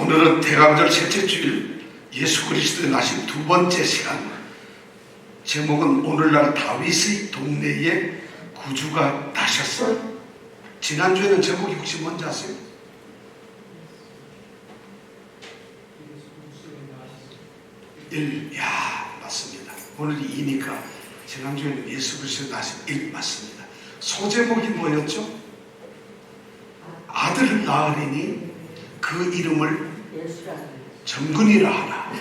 오늘은 대강절 셋째 주일 예수 그리스도의 나신 두 번째 시간. 제목은 오늘날 다윗의 동네에 구주가 나셨어요. 지난주에는 제목이 혹시 뭔지 아세요? 맞습니다. 오늘이 2니까 지난주에는 예수 그리스도 나신 1 맞습니다. 소제목이 뭐였죠? 아들을 낳으리니 그 이름을 정근이라 하라.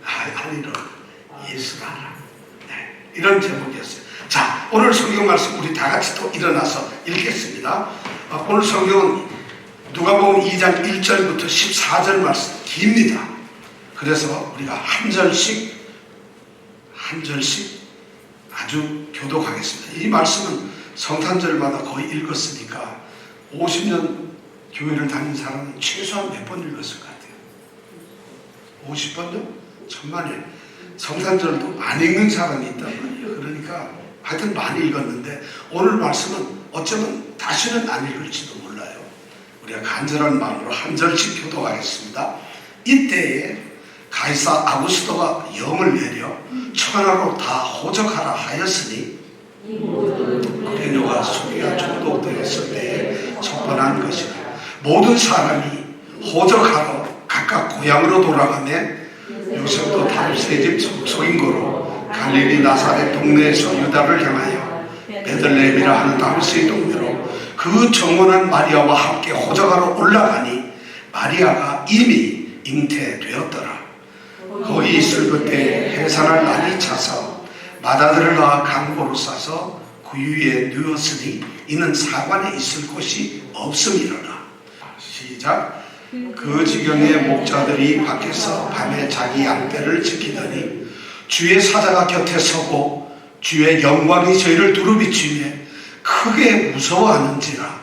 아니라 예수라 하라. 네, 이런 제목이었어요. 자, 오늘 성경 말씀 우리 다 같이 또 일어나서 읽겠습니다. 오늘 성경은 누가복음 2장 1절부터 14절 말씀 깁니다. 그래서 우리가 한 절씩 아주 교독하겠습니다. 이 말씀은 성탄절마다 거의 읽었으니까 50년 교회를 다닌 사람은 최소한 몇 번 읽었을 것 같아요. 50번요? 천만에. 성탄절도 안 읽는 사람이 있단 말이에요. 그러니까 하여튼 많이 읽었는데 오늘 말씀은 어쩌면 다시는 안 읽을지도 몰라요. 우리가 간절한 마음으로 한 절씩 교독하겠습니다. 이때에 가이사 아구스토가 영을 내려 천하로 다 호적하라 하였으니 베뇨가 소리가 중독되었을 때에 첩번한 것이라. 모든 사람이 호적하러 각각 고향으로 돌아가며 요셉도 다윗의 집 속속인 거로 갈릴리 나사렛 동네에서 유다를 향하여 베들레헴이라 하는 다윗의 동네로 그 정원한 마리아와 함께 호적하러 올라가니 마리아가 이미 잉태되었더라. 거기 있을 그때 해산할 날이 차서 맏아들을 낳아 강보로 싸서 구유에 누웠으니 이는 사관에 있을 곳이 없음이로라. 시작. 그 지경에 목자들이 밖에서 밤에 자기 양떼를 지키더니 주의 사자가 곁에 서고 주의 영광이 저희를 두루비추며 크게 무서워하는지라.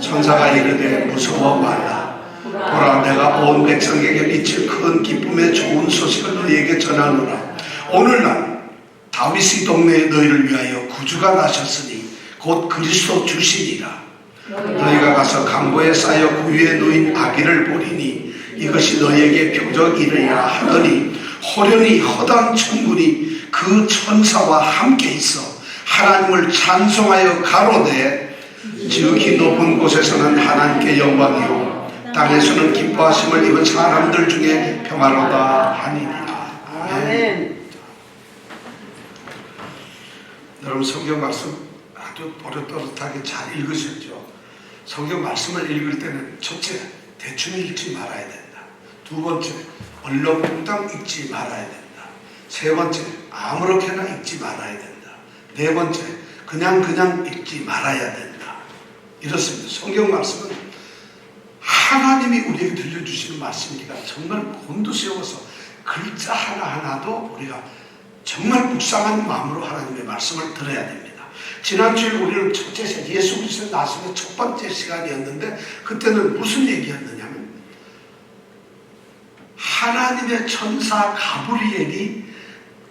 천사가 이르되 무서워 말라. 보라, 내가 온 백성에게 미칠 큰 기쁨의 좋은 소식을 너희에게 전하노라. 오늘날 다윗의 동네에 너희를 위하여 구주가 나셨으니 곧 그리스도 주시니라. 너희가 가서 강보에 쌓여 구유에 놓인 아기를 보리니 이것이 너희에게 표적이리라 하더니 호련히 허다한 천군이 그 천사와 함께 있어 하나님을 찬송하여 가로되 지극히 높은 곳에서는 하나님께 영광이요 땅에서는 기뻐하심을 입은 사람들 중에 평화로다 하니라. 아멘. 여러분 성경 말씀 아주 또렷또렷하게 잘 읽으셨죠? 성경 말씀을 읽을 때는 첫째, 대충 읽지 말아야 된다. 두 번째, 얼렁뚱땅 읽지 말아야 된다. 세 번째, 아무렇게나 읽지 말아야 된다. 네 번째, 그냥 읽지 말아야 된다. 이렇습니다. 성경 말씀은 하나님이 우리에게 들려주시는 말씀이니까 정말 곤두세워서 글자 하나하나도 우리가 정말 묵상한 마음으로 하나님의 말씀을 들어야 됩니다. 지난주에 우리는 첫째 예수 그리스도 나심의 첫 번째 시간이었는데 그때는 무슨 얘기였느냐면 하나님의 천사 가브리엘이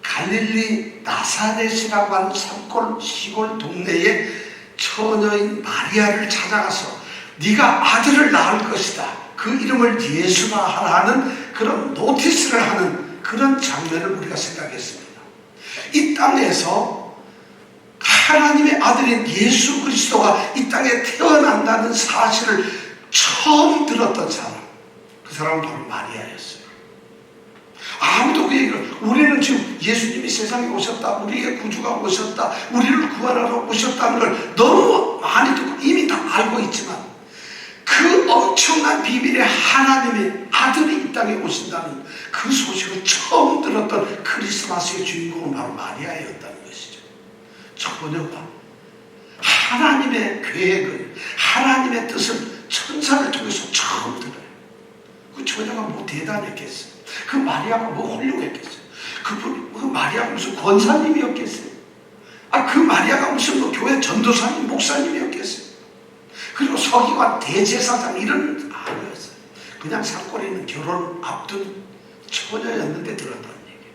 갈릴리 나사렛이라고 하는 산골 시골 동네에 처녀인 마리아를 찾아가서 네가 아들을 낳을 것이다. 그 이름을 예수라 하라는 그런 노티스를 하는 그런 장면을 우리가 생각했습니다. 이 땅에서 하나님의 아들인 예수 그리스도가 이 땅에 태어난다는 사실을 처음 들었던 사람, 그 사람은 바로 마리아였어요. 아무도 그 얘기를, 우리는 지금 예수님이 세상에 오셨다, 우리의 구주가 오셨다, 우리를 구원하러 오셨다는 걸 너무 많이 듣고 이미 다 알고 있지만 그 엄청난 비밀의 하나님의 아들이 이 땅에 오신다는 그 소식을 처음 들었던 크리스마스의 주인공은 바로 마리아였다는 것이죠. 처녀가 하나님의 계획을, 하나님의 뜻을 천사를 통해서 처음 들어요. 그 처녀가 뭐 대단했겠어요? 그 마리아가 뭐 훌륭했겠어요? 그 마리아가 무슨 권사님이었겠어요? 그 마리아가 무슨 뭐 교회 전도사님, 목사님이었겠어요? 그리고 서기관, 대제사장 이런 아니었어요. 그냥 산골에 있는 결혼 앞둔 처녀였는데 들었던 얘기.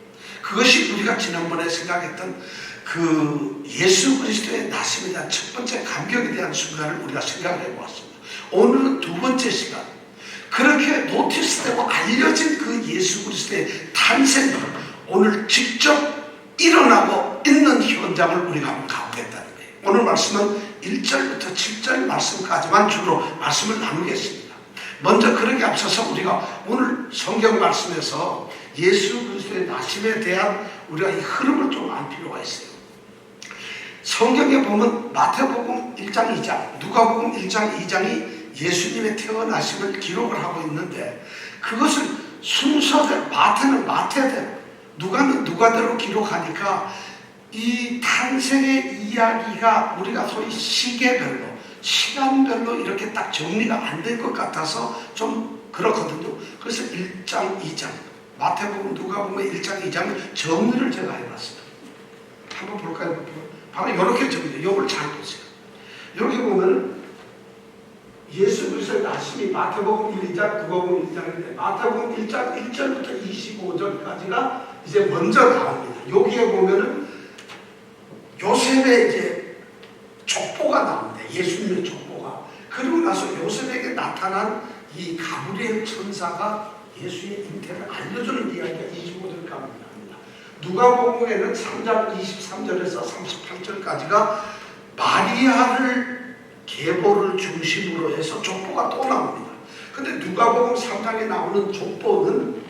그것이 우리가 지난번에 생각했던 그 예수 그리스도의 나심에 대한 첫 번째 감격에 대한 순간을 우리가 생각해 보았습니다. 오늘은 두 번째 시간. 그렇게 노티스되고 말씀은 1절부터 7절 말씀까지만 주로 말씀을 나누겠습니다. 먼저 그러기 앞서서 우리가 오늘 성경 말씀에서 예수 그리스도의 나심에 대한 우리가 이 흐름을 좀 알 필요가 있어요. 성경에 보면 마태복음 1장 2장, 누가복음 1장 2장이 예수님의 태어나심을 기록을 하고 있는데 그것을 순서대로, 마태는 마태대로, 누가는 누가대로 기록하니까 이 탄생의 이야기가 우리가 소위 시계별로, 시간별로 이렇게 딱 정리가 안 된 것 같아서 좀 그렇거든요. 그래서 1장, 2장, 마태복음, 누가복음 1장, 2장을 정리를 제가 해봤습니다. 한번 볼까요? 바로 이렇게 정리해요. 이걸 잘 보세요. 여기 보면 예수 그리스도의 나심이 마태복음 1장, 누가복음 1장인데 마태복음 1장 1절부터 25절까지가 이제 먼저 나옵니다. 여기에 보면은 요셉의 이제 족보가 나옵니다. 예수님의 족보가. 그리고 나서 요셉에게 나타난 이 가브리엘 천사가 예수의 잉태를 알려주는 이야기가 25절까지 나옵니다. 누가복음에는 3장 23절에서 38절까지가 마리아를 계보를 중심으로 해서 족보가 또 나옵니다. 근데 누가복음 3장에 나오는 족보는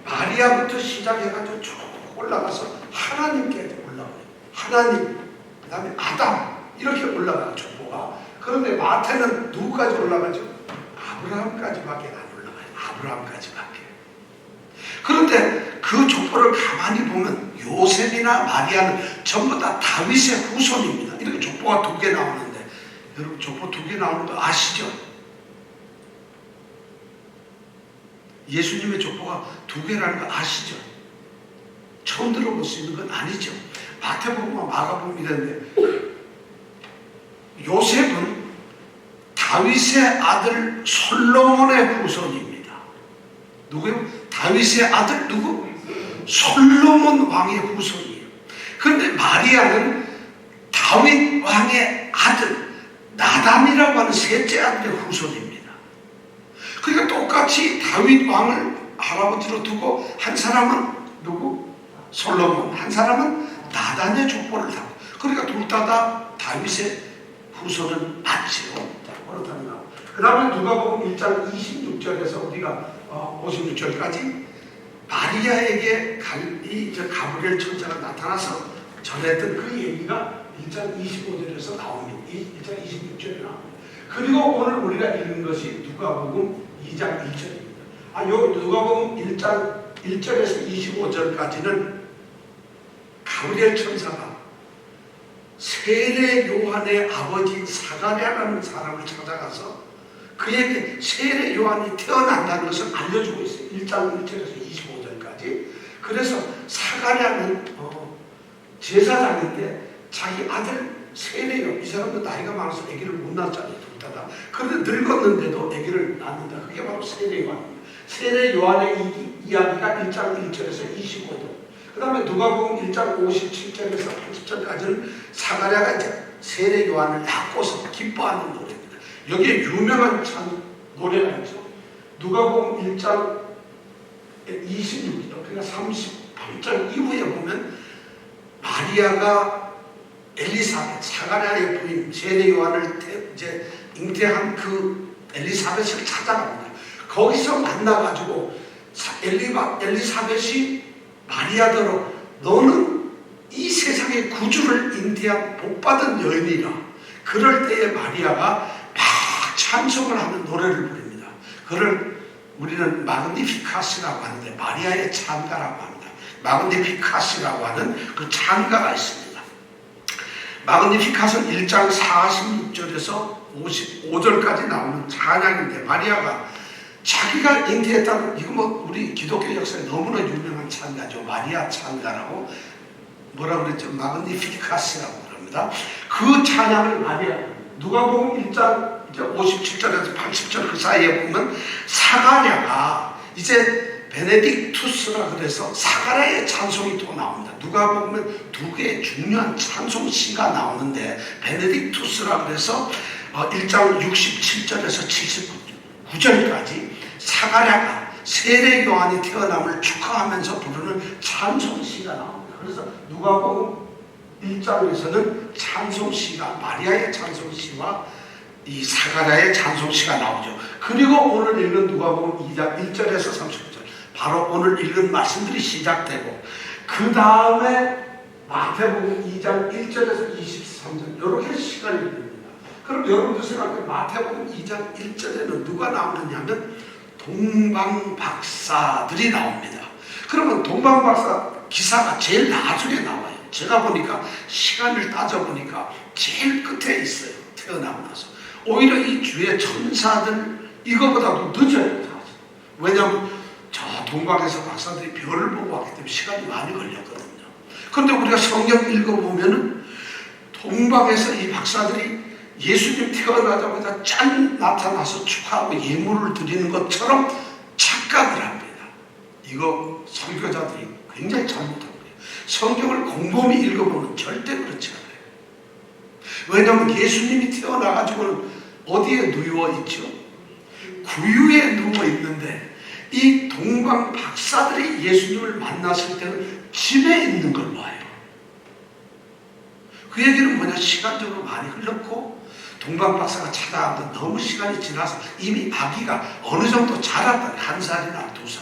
마리아부터 시작해가지고 쭉 올라가서 하나님께 올라가요. 하나님, 그 다음에 아담 이렇게 올라가요. 족보가. 그런데 마태는 누구까지 올라가죠? 아브라함까지밖에 안 올라가요. 아브라함까지밖에. 그런데 그 족보를 가만히 보면 요셉이나 마리아는 전부 다 다윗의 후손입니다. 이렇게 족보가 2개 나오는데 여러분 족보 2개 나오는 거 아시죠? 예수님의 족보가 2개라는 거 아시죠? 처음 들어볼 수 있는 건 아니죠. 마태복음과 마가복음이 있는데 요셉은 다윗의 아들 솔로몬의 후손입니다. 누구요? 다윗의 아들 누구? 솔로몬 왕의 후손이에요. 그런데 마리아는 다윗 왕의 아들 나단이라고 하는 셋째 아들의 후손입니다. 그러니까 똑같이 다윗 왕을 할아버지로 두고 한 사람은 누구? 솔로몬, 한 사람은 나단의 족보를 타고. 그러니까 둘 다 다윗의 후손은 맞지요. 그렇다면 그 다음에 누가복음 1장 26절에서 우리가 56절까지 마리아에게 가브리엘 천사가 나타나서 전했던 그 얘기가 1장 25절에서 나옵니다. 1장 26절에 나옵니다. 그리고 오늘 우리가 읽는 것이 누가복음 2장 1절입니다. 여기 누가복음 1장 1절에서 25절까지는 가브리엘 천사가 세례 요한의 아버지인 사가랴라는 사람을 찾아가서 그에게 세례 요한이 태어난다는 것을 알려주고 있어요. 1장 1절에서 25절까지. 그래서 사가랴는 제사장인데 자기 아들 세례 요한, 이 사람도 나이가 많아서 아기를 못 낳았잖아요. 둘 다. 그런데 늙었는데도 아기를 낳는다. 그게 바로 세례 요한입니다. 세례 요한의 이야기가 1장 1절에서 25절. 그 다음에 누가복음 1장 57절에서 80절까지는 사가랴가 이제 세례 요한을 낳고서 기뻐하는 노래입니다. 여기에 유명한 노래가 있죠. 누가복음 1장 26절, 그러니까 38절 이후에 보면 마리아가 엘리사벳, 사가랴의 부인 세례 요한을 이제 잉태한 그 엘리사벳을 찾아갑니다. 거기서 만나가지고 엘리사벳이 마리아더러 너는 이 세상의 구주를 잉태한 복받은 여인이라. 그럴 때에 마리아가 막 찬송을 하는 노래를 부릅니다. 그걸 우리는 마그니피카스라고 하는데 마리아의 찬가라고 합니다. 마그니피카스라고 하는 그 찬가가 있습니다. 마그니피카스는 1장 46절에서 55절까지 나오는 찬양인데 마리아가 자기가 잉태했다는, 이거 뭐 우리 기독교 역사에 너무나 유명한 찬가죠. 마리아 찬가라고 뭐라 그랬죠? 마그니피카스라고 그럽니다. 그 찬양을 마리아, 누가복음 1장 57절에서 80절 그 사이에 보면 사가랴가 이제 베네딕투스라 그래서 사가랴의 찬송이 또 나옵니다. 누가복음은 2개의 중요한 찬송시가 나오는데 베네딕투스라 그래서 1장 67절에서 79절까지 사가랴가 세례 요한이 태어남을 축하하면서 부르는 찬송시가 나옵니다. 그래서 누가복음 1장에서는 찬송시가 마리아의 찬송시와 이 사가랴의 찬송시가 나오죠. 그리고 오늘 읽은 누가복음 2장 1절에서 30절 바로 오늘 읽은 말씀들이 시작되고 그 다음에 마태복음 2장 1절에서 23절 이렇게 시간이 됩니다. 그럼 여러분들 생각해 마태복음 2장 1절에는 누가 나오느냐 하면 동방박사들이 나옵니다. 그러면 동방박사 기사가 제일 나중에 나와요. 제가 보니까 시간을 따져보니까 제일 끝에 있어요. 태어나고 나서 오히려 이 주의 천사들 이거보다도 늦어요. 왜냐하면 저 동방에서 박사들이 별을 보고 왔기 때문에 시간이 많이 걸렸거든요. 그런데 우리가 성경 읽어보면은 동방에서 이 박사들이 예수님 태어나자마자 짠 나타나서 축하하고 예물을 드리는 것처럼 착각을 합니다. 이거 설교자들이 굉장히 잘못한 거예요. 성경을 곰곰이 읽어보면 절대 그렇지 않아요. 왜냐하면 예수님이 태어나가지고는 어디에 누워있죠? 구유에 누워있는데 이 동방 박사들이 예수님을 만났을 때는 집에 있는 걸 봐요. 그 얘기는 뭐냐? 시간적으로 많이 흘렀고 동방 박사가 찾아가도 너무 시간이 지나서 이미 아기가 어느 정도 자랐다. 1살이나 2살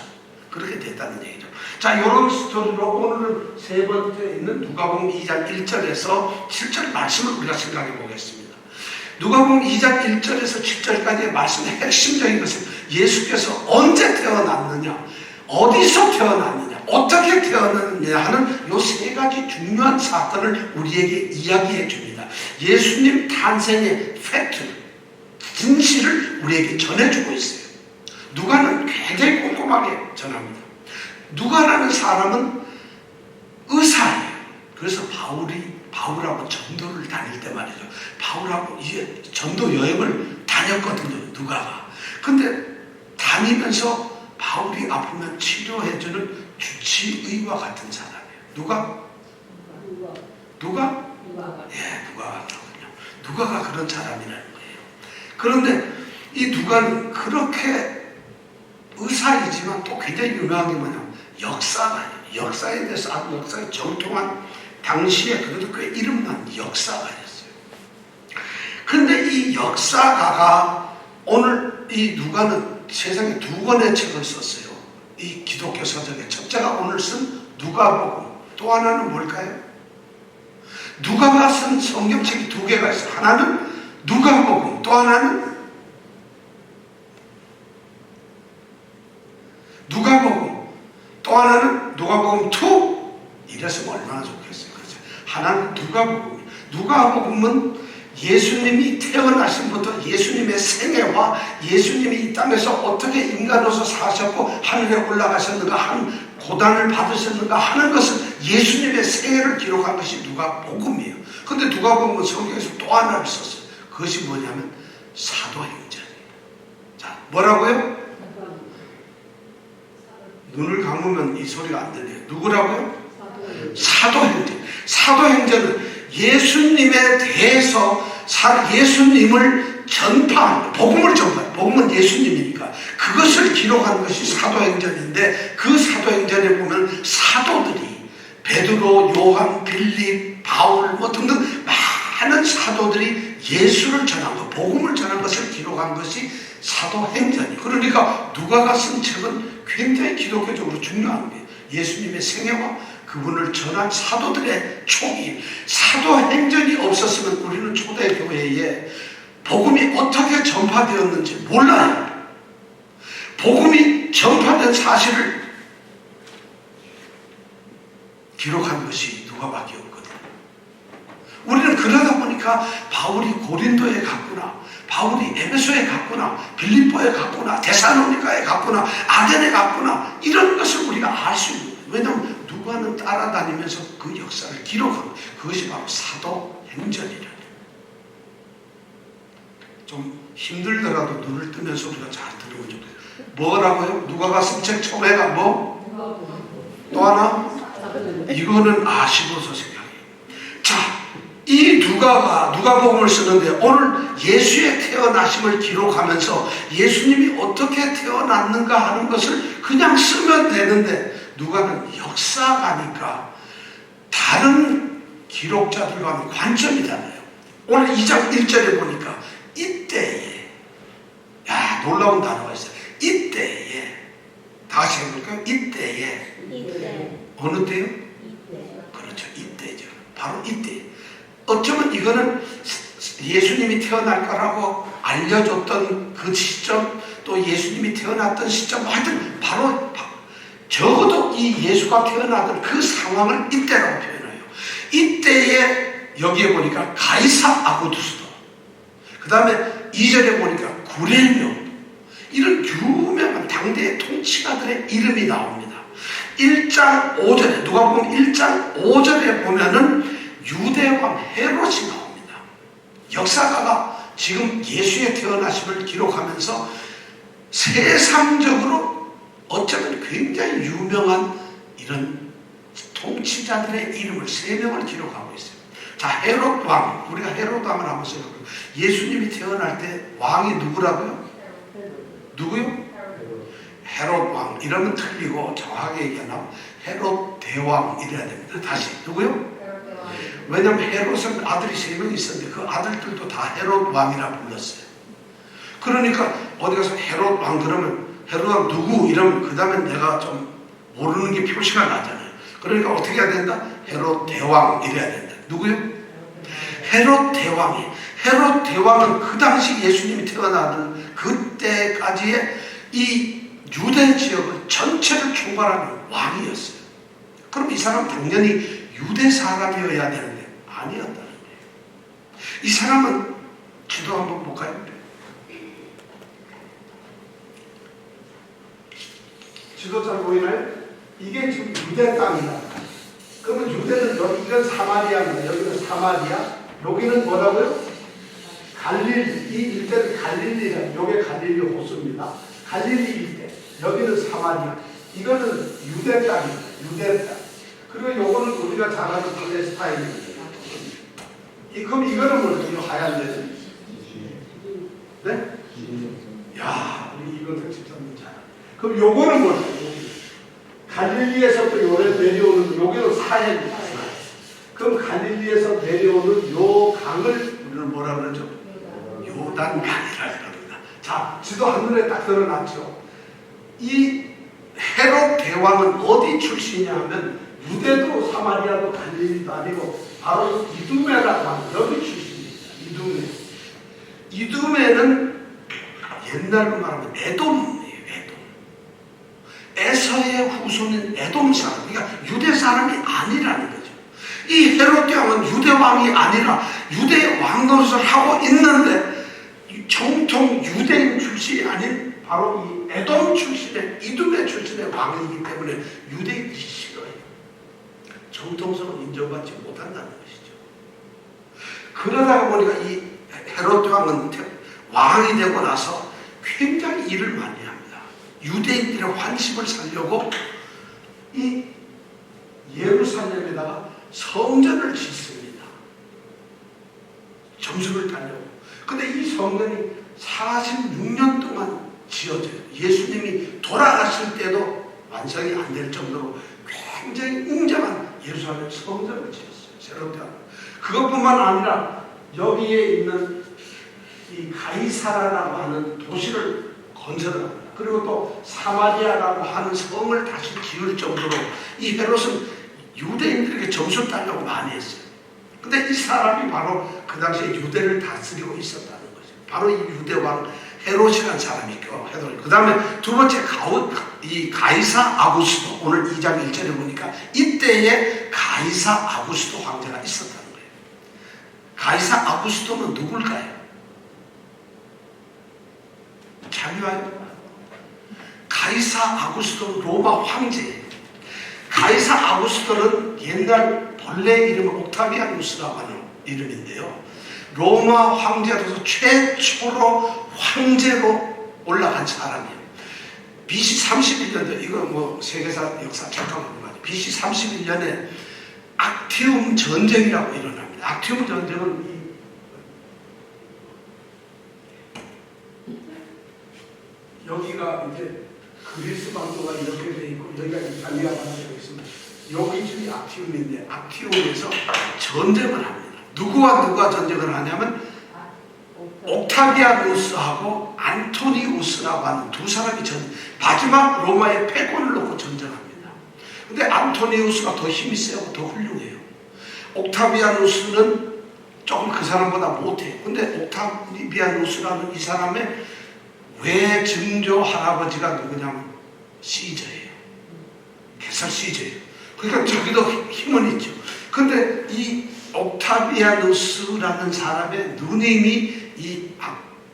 그렇게 됐다는 얘기죠. 자, 이런 스토리로 오늘은 세 번째 있는 누가복음 2장 1절에서 7절 말씀을 우리가 생각해 보겠습니다. 누가복음 2장 1절에서 7절까지의 말씀의 핵심적인 것은 예수께서 언제 태어났느냐, 어디서 태어났느냐, 어떻게 태어났느냐 하는 이 세 가지 중요한 사건을 우리에게 이야기해 줍니다. 예수님 탄생의 팩트, 진실을 우리에게 전해주고 있어요. 누가는 굉장히 꼼꼼하게 전합니다. 누가라는 사람은 의사예요. 그래서 바울하고 전도를 다닐 때 말이죠. 바울하고 이제 전도 여행을 다녔거든요. 누가가. 근데 다니면서 바울이 아프면 치료해주는 주치의와 같은 사람이에요. 누가? 예, 누가가 그렇군요. 누가가 그런 사람이라는 거예요. 그런데 이 누가는 그렇게 의사이지만 또 굉장히 유명한 게 뭐냐면 역사가예요. 역사에 대해서 아주 역사에 정통한 당시에 그래도 꽤 이름난 역사가였어요. 근데 이 역사가가 오늘 이 누가는 세상에 2권의 책을 썼어요. 이 기독교 서적의 첫째가 오늘 쓴 누가복음, 또 하나는 뭘까요? 누가가 쓴 성경책이 2개가 있어요. 하나는 누가복음, 또 하나는 누가복음, 또 하나는 누가복음 2. 이랬으면 얼마나 좋겠어요. 그렇죠? 하나는 누가복음. 누가복음은 예수님이 태어나신부터 예수님의 생애와 예수님이 이 땅에서 어떻게 인간으로서 사셨고 하늘에 올라가셨는가 하는 고난을 받으셨는가 하는 것은 예수님의 생애를 기록한 것이 누가복음이에요. 근데 누가복음은 성경에서 또 하나를 썼어요. 그것이 뭐냐면 사도행전이에요. 자, 뭐라고요? 눈을 감으면 이 소리가 안 들려요. 누구라고요? 사도행전. 사도행전은 예수님에 대해서 예수님을 전파한, 복음을 전파한, 복음은 예수님이니까 그것을 기록한 것이 사도행전인데 그 사도행전에 보면 사도들이 베드로, 요한, 빌립, 바울 뭐 등등 많은 사도들이 예수를 전한 것, 복음을 전한 것을 기록한 것이 사도행전이에요. 그러니까 누가가 쓴 책은 굉장히 기독교적으로 중요한 거예요. 예수님의 생애와 그분을 전한 사도들의 촉이, 사도행전이 없었으면 우리는 초대교회에 복음이 어떻게 전파되었는지 몰라요. 복음이 전파된 사실을 기록한 것이 누가밖에 없거든요. 우리는 그러다 보니까 바울이 고린도에 갔구나, 바울이 에베소에 갔구나, 빌립보에 갔구나, 데살로니가에 갔구나, 아덴에 갔구나, 이런 것을 우리가 알 수 있는 거예요. 왜냐하면 누가는 따라다니면서 그 역사를 기록한 거예요. 그것이 바로 사도행전이라는. 좀 힘들더라도 눈을 뜨면서 우리가 잘 들으면 좋겠어요. 뭐라고요? 누가가 쓴 책 처음에가 뭐? 또 하나? 이거는 아시고서 생각해요. 자, 이 누가복음을 쓰는데 오늘 예수의 태어나심을 기록하면서 예수님이 어떻게 태어났는가 하는 것을 그냥 쓰면 되는데 누가는 역사가니까 다른 기록자들과 하는 관점이잖아요. 오늘 2장 1절에 보니까 이때에, 야, 놀라운 단어가 있어요. 이때에, 다시 해볼까요? 이때에. 어느 때요? 그렇죠. 이때죠. 바로 이때. 어쩌면 이거는 예수님이 태어날 거라고 알려줬던 그 시점, 또 예수님이 태어났던 시점, 하여튼 바로 적어도 이 예수가 태어나던 그 상황을 이때라고 표현해요. 이때에 여기에 보니까 가이사 아구스토, 그 다음에 2절에 보니까 구레뇨, 이런 유명한 당대의 통치가들의 이름이 나옵니다. 1장 5절에 누가복음 1장 5절에 보면은 유대왕 헤롯이 나옵니다. 역사가가 지금 예수의 태어나심을 기록하면서 세상적으로 어쩌면 굉장히 유명한 이런 통치자들의 이름을 3명을 기록하고 있어요. 자, 헤롯 왕, 우리가 헤롯 왕을 한번 생각해볼까요? 예수님이 태어날 때 왕이 누구라고요? 누구요? 헤롯 왕. 이러면 틀리고 정확하게 얘기하면 헤롯 대왕 이래야 됩니다. 다시 누구요? 왜냐하면 헤롯은 아들이 3명 있었는데 그 아들들도 다 헤롯 왕이라 불렀어요. 그러니까 어디 가서 헤롯 왕 그러면 헤롯 왕 누구 이러면 그 다음에 내가 좀 모르는 게 표시가 나잖아요. 그러니까 어떻게 해야 된다? 헤롯 대왕 이래야 된다. 누구요? 헤롯 대왕이. 헤롯 대왕은 그 당시 예수님이 태어나던 그때까지의 이 유대 지역을 전체를 총괄하는 왕이었어요. 그럼 이 사람 당연히 유대 사람이어야 되는데 아니었다는 거예요. 이 사람은 지도 한번 볼까요? 지도 잘 보이나요? 이게 지금 유대 땅이다. 그러면 유대는 여기는 사마리아입니다. 여기는 사마리아, 여기는 뭐라고요? 갈릴리. 이 일대는 갈릴리라. 여기 갈릴리 호수입니다. 갈릴리 일대. 여기는 사마리아. 이거는 유대 땅입니다. 유대 땅. 그리고 요거는 우리가 잘 아는 팔레스타인입니다. 그럼 이거는 뭐죠? 이 하얀 데는? 네? 야, 우리 이건 집사님 잘. 그럼 요거는 뭐죠? 갈릴리에서부터 요래 내려오는, 여기는 사해입니다. 그럼 갈릴리에서 내려오는 요 강을 우리는 뭐라 그러죠? 요단강이라 그럽니다. 자, 지도 한눈에 딱 드러났죠. 이 헤롯 대왕은 어디 출신이냐 하면 유대도 사마리아도 갈릴리도 아니고 바로 이두메라고 하는 여기 출신입니다. 이두메는 옛날로 말하면 에돔이에요. 에서의 후손인 에돔 사람, 그러니까 유대 사람이 아니라는 거죠. 이 헤롯 왕은 유대 왕이 아니라 유대 왕 노릇을 하고 있는데 정통 유대인 출신이 아닌 바로 이 에돔 출신의 이두메 출신의 왕이기 때문에 유대인이 싫어요. 정통성을 인정받지 못한다는 것이죠. 그러다가 보니까 이 헤롯 왕은 왕이 되고 나서 굉장히 일을 많이 합니다. 유대인들의 환심을 살려고 이 예루살렘에다가 성전을 짓습니다. 점수를 따려고. 근데 이 성전이 46년 동안 지어져요. 예수님이 돌아가실 때도 완성이 안 될 정도로 굉장히 웅장한 예루살렘 성전을 지었어요. 새롭게. 그것뿐만 아니라 여기에 있는 이 가이사라라고 하는 도시를 건설합니다. 그리고 또 사마리아라고 하는 성을 다시 지을 정도로 이 헤롯은 유대인들에게 점수를 따려고 많이 했어요. 근데 이 사람이 바로 그 당시에 유대를 다스리고 있었다는 거죠. 바로 이 유대왕 헤롯이라는 사람이 있고, 그 다음에 두 번째 이 가이사 아구스토, 오늘 2장 1절에 보니까 이때에 가이사 아구스토 황제가 있었다는 거예요. 가이사 아구스토는 누굴까요? 자유하여 가이사 아구스토는 로마 황제예요. 가이사 아구스토는 옛날 본래 이름은 옥타비아누스라고 하는 이름인데요. 로마 황제로서 최초로 황제로 올라간 사람이에요. BC 31년도 이거 뭐 세계사 역사 잠깐만 보면 BC 31년에 악티움 전쟁이라고 일어납니다. 악티움 전쟁은 여기가 이제 그리스 반도가 이렇게 돼 있고 여기가 이탈리아 반도가 있습니다. 여기 집이 악티움인데 악티움에서 전쟁을 합니다. 누구와 누가 전쟁을 하냐면 옥타비아누스하고 안토니우스라고 하는 두 사람이 마지막 로마의 패권을 놓고 전쟁합니다. 근데 안토니우스가 더 힘이 세고 더 훌륭해요. 옥타비아누스는 조금 그 사람보다 못해요. 근데 옥타비아누스라는 이 사람의 외증조 할아버지가 누구냐면 시저예요. 개살 시저예요. 그러니까 저기도 힘은 있죠. 근데 이 옥타비아누스라는 사람의 누님이 이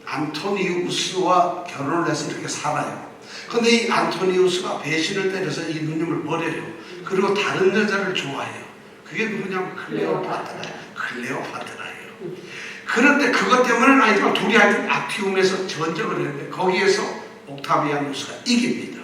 안토니우스와 결혼을 해서 이렇게 살아요. 근데 이 안토니우스가 배신을 때려서 이 누님을 버려요. 그리고 다른 여자를 좋아해요. 그게 누구냐면 클레오파트라예요. 그런데 그것 때문은 아니지만 둘이 하여튼 악티움에서 전쟁을 했는데 거기에서 옥타비아누스가 이깁니다.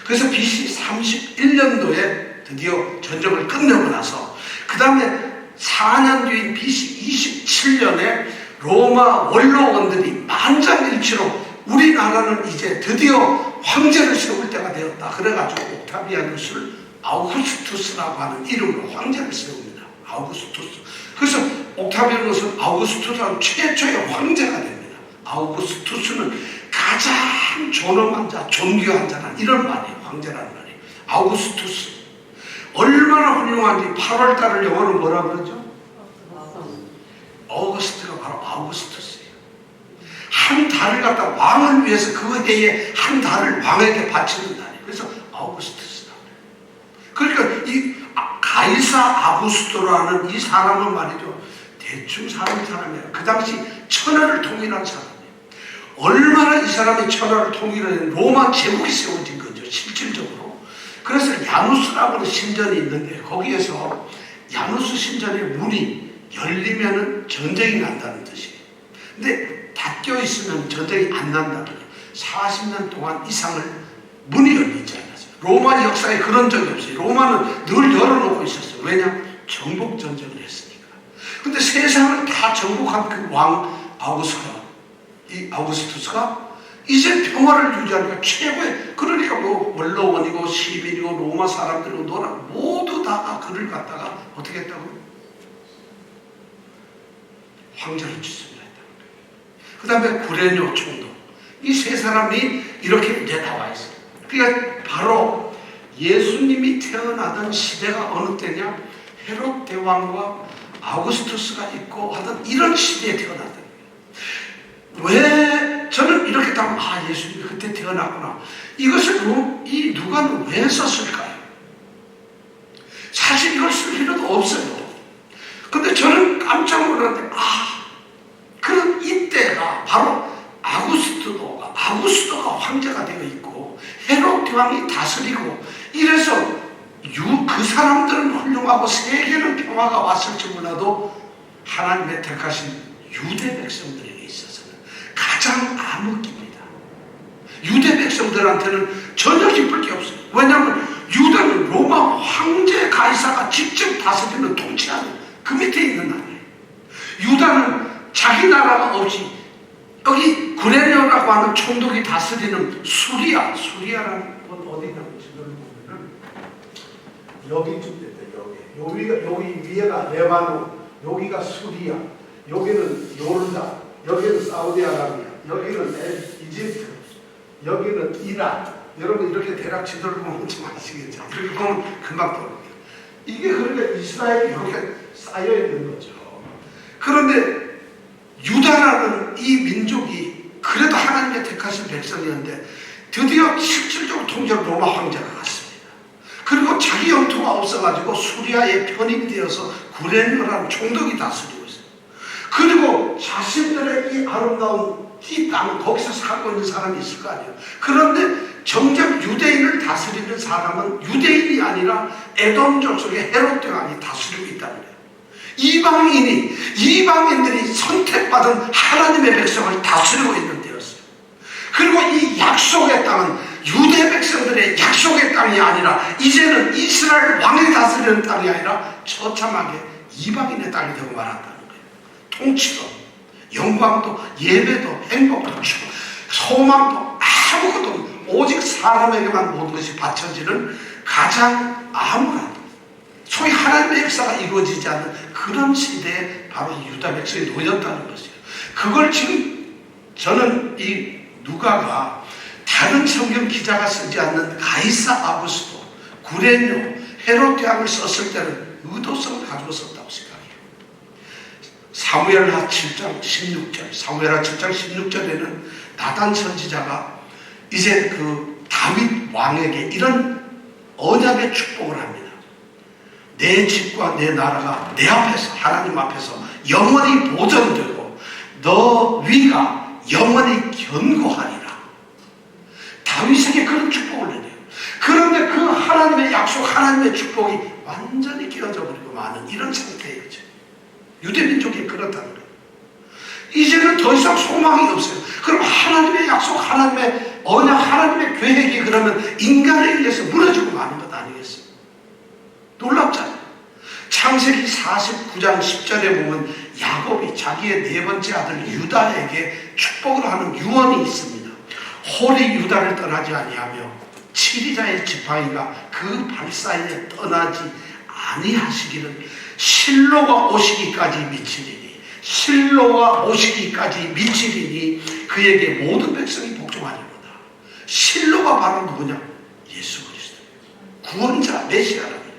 그래서 BC 31년도에 드디어 전쟁을 끝내고 나서 그 다음에 4년 뒤인 BC 27년에 로마 원로원들이 만장일치로 우리나라는 이제 드디어 황제를 세울 때가 되었다. 그래가지고 옥타비아누스를 아우구스투스라고 하는 이름으로 황제를 세웁니다. 아우구스투스. 그래서 옥타비아누스는 아우구스투스라는 최초의 황제가 됩니다. 아우구스투스는 가장 존엄한 자, 존귀한 자란 이런 말이에요. 황제라는 말이에요. 아우구스투스. 얼마나 훌륭한지 8월 달을 영어로 뭐라 그러죠? 어거스트가 바로 아우구스투스예요. 한 달을 갖다 왕을 위해서 그 해에 한 달을 왕에게 바치는 날이에요. 그래서 아우구스투스다. 그러니까 이 가이사 아구스토라는 이 사람은 말이죠. 대충 사는 사람이에요. 그 당시 천하를 통일한 사람이에요. 얼마나 이 사람이 천하를 통일한 로마 제국이 세워진 거죠. 실질적으로. 그래서 야누스라고 하는 신전이 있는데 거기에서 야누스 신전의 문이 열리면은 전쟁이 난다는 뜻이에요. 근데 닫혀 있으면 전쟁이 안 난다는 거예요. 40년 동안 이상을 문이 열리지 않았어요. 로마 역사에 그런 적이 없어요. 로마는 늘 열어놓고 있었어요. 왜냐? 정복 전쟁을 했으니까. 근데 세상을 다 정복한 그 왕 아우구스투스가 이제 평화를 유지하니까 최고의, 그러니까 뭐 원로원이고 시민이고 로마 사람들이고 모두 다 그를 갖다가 어떻게 했다고요? 황제를 추천을 했다는 거예요. 그 다음에 구레뇨 총독. 이 세 사람이 이렇게 이제 나와 있어요. 그러니까 바로 예수님이 태어나던 시대가 어느 때냐? 헤롯 대왕과 아우구스투스가 있고 하던 이런 시대에 태어났다는 거예요. 왜 저는 이렇게 딱 예수님이 그때 태어났구나. 이것을 이 누가는 왜 썼을까요? 사실 이걸 쓸 필요도 없어요. 근데 저는 깜짝 놀랐는데 그럼 이때가 바로 아구스토가 황제가 되어 있고 헤롯 왕이 다스리고 이래서 그 사람들은 훌륭하고 세계는 평화가 왔을지 몰라도 하나님의 택하신 유대 백성들에게 있어서는 가장 암흑기입니다. 유대 백성들한테는 전혀 기쁠 게 없어요. 왜냐하면 유다는 로마 황제 가이사가 직접 다스리는 통치하는 그 밑에 있는 나라예요. 유다는 자기 나라가 없이 여기 구레뇨라고 하는 총독이 다스리는 수리아라는 건 어디냐고 지도를 보면은 여기쯤 됐다. 여기 위에가 레바논, 여기가 수리아, 여기는 요르단, 여기는 사우디아라비아, 여기는 이집트, 여기는 이란. 여러분 이렇게 대략 지도를 보면 좀 아시겠죠? 이렇게 보면 금방 떠오르요. 이게 그러니까 이스라엘이 이렇게 쌓여 있는 거죠. 그런데 유다라는 이 민족이 그래도 하나님의 택하신 백성이었는데 드디어 실질적으로 통제로 로마 황제가 갔습니다. 그리고 자기 영토가 없어가지고 수리아에 편입이 되어서 구레뇨라는 총독이 다스리고 있어요. 그리고 자신들의 이 아름다운 이 땅, 거기서 살고 있는 사람이 있을 거 아니에요. 그런데 정작 유대인을 다스리는 사람은 유대인이 아니라 에돔족 속의 헤롯 왕이 다스리고 있다는 거예요. 이방인들이 선택받은 하나님의 백성을 다스리고 있는 데였어요. 그리고 이 약속의 땅은 유대 백성들의 약속의 땅이 아니라 이제는 이스라엘 왕이 다스리는 땅이 아니라 처참하게 이방인의 땅이 되고 말았다는 거예요. 통치도, 영광도, 예배도, 행복도, 소망도 아무것도 오직 사람에게만 모든 것이 바쳐지는 가장 암울한 소위 하나님의 역사가 이루어지지 않는 그런 시대에 바로 유다 백성이 놓였다는 것이에요. 그걸 지금 저는 이 누가가 다른 성경 기자가 쓰지 않는 가이사 아구스도, 구레뇨, 헤롯 대왕을 썼을 때는 의도성을 가지고 썼다고 생각해요. 사무엘하 7장 16절, 사무엘하 7장 16절에는 나단 선지자가 이제 그 다윗 왕에게 이런 언약의 축복을 합니다. 내 집과 내 나라가 내 앞에서, 하나님 앞에서 영원히 보존되고 너 위가 영원히 견고하리라. 다윗에게 그런 축복을 내려요. 그런데 그 하나님의 약속, 하나님의 축복이 완전히 깨어져 버리고 마는 이런 상태예요. 유대민족이 그렇다는 거예요. 이제는 더 이상 소망이 없어요. 그럼 하나님의 약속, 하나님의 언약, 하나님의 계획이 그러면 인간에 의해서 무너지고 마는 것 아니겠어요? 놀랍잖아요. 창세기 49장 10절에 보면 야곱이 자기의 네 번째 아들 유다에게 축복을 하는 유언이 있습니다. 홀이 유다를 떠나지 아니하며 치리자의 지팡이가 그 발 사이에 떠나지 아니하시기를 실로가 오시기까지 미치리니, 실로가 오시기까지 미치리니 그에게 모든 백성이 복종하리로다. 실로가 바로 누구냐? 예수 그리스도, 구원자, 메시아라는 거예요.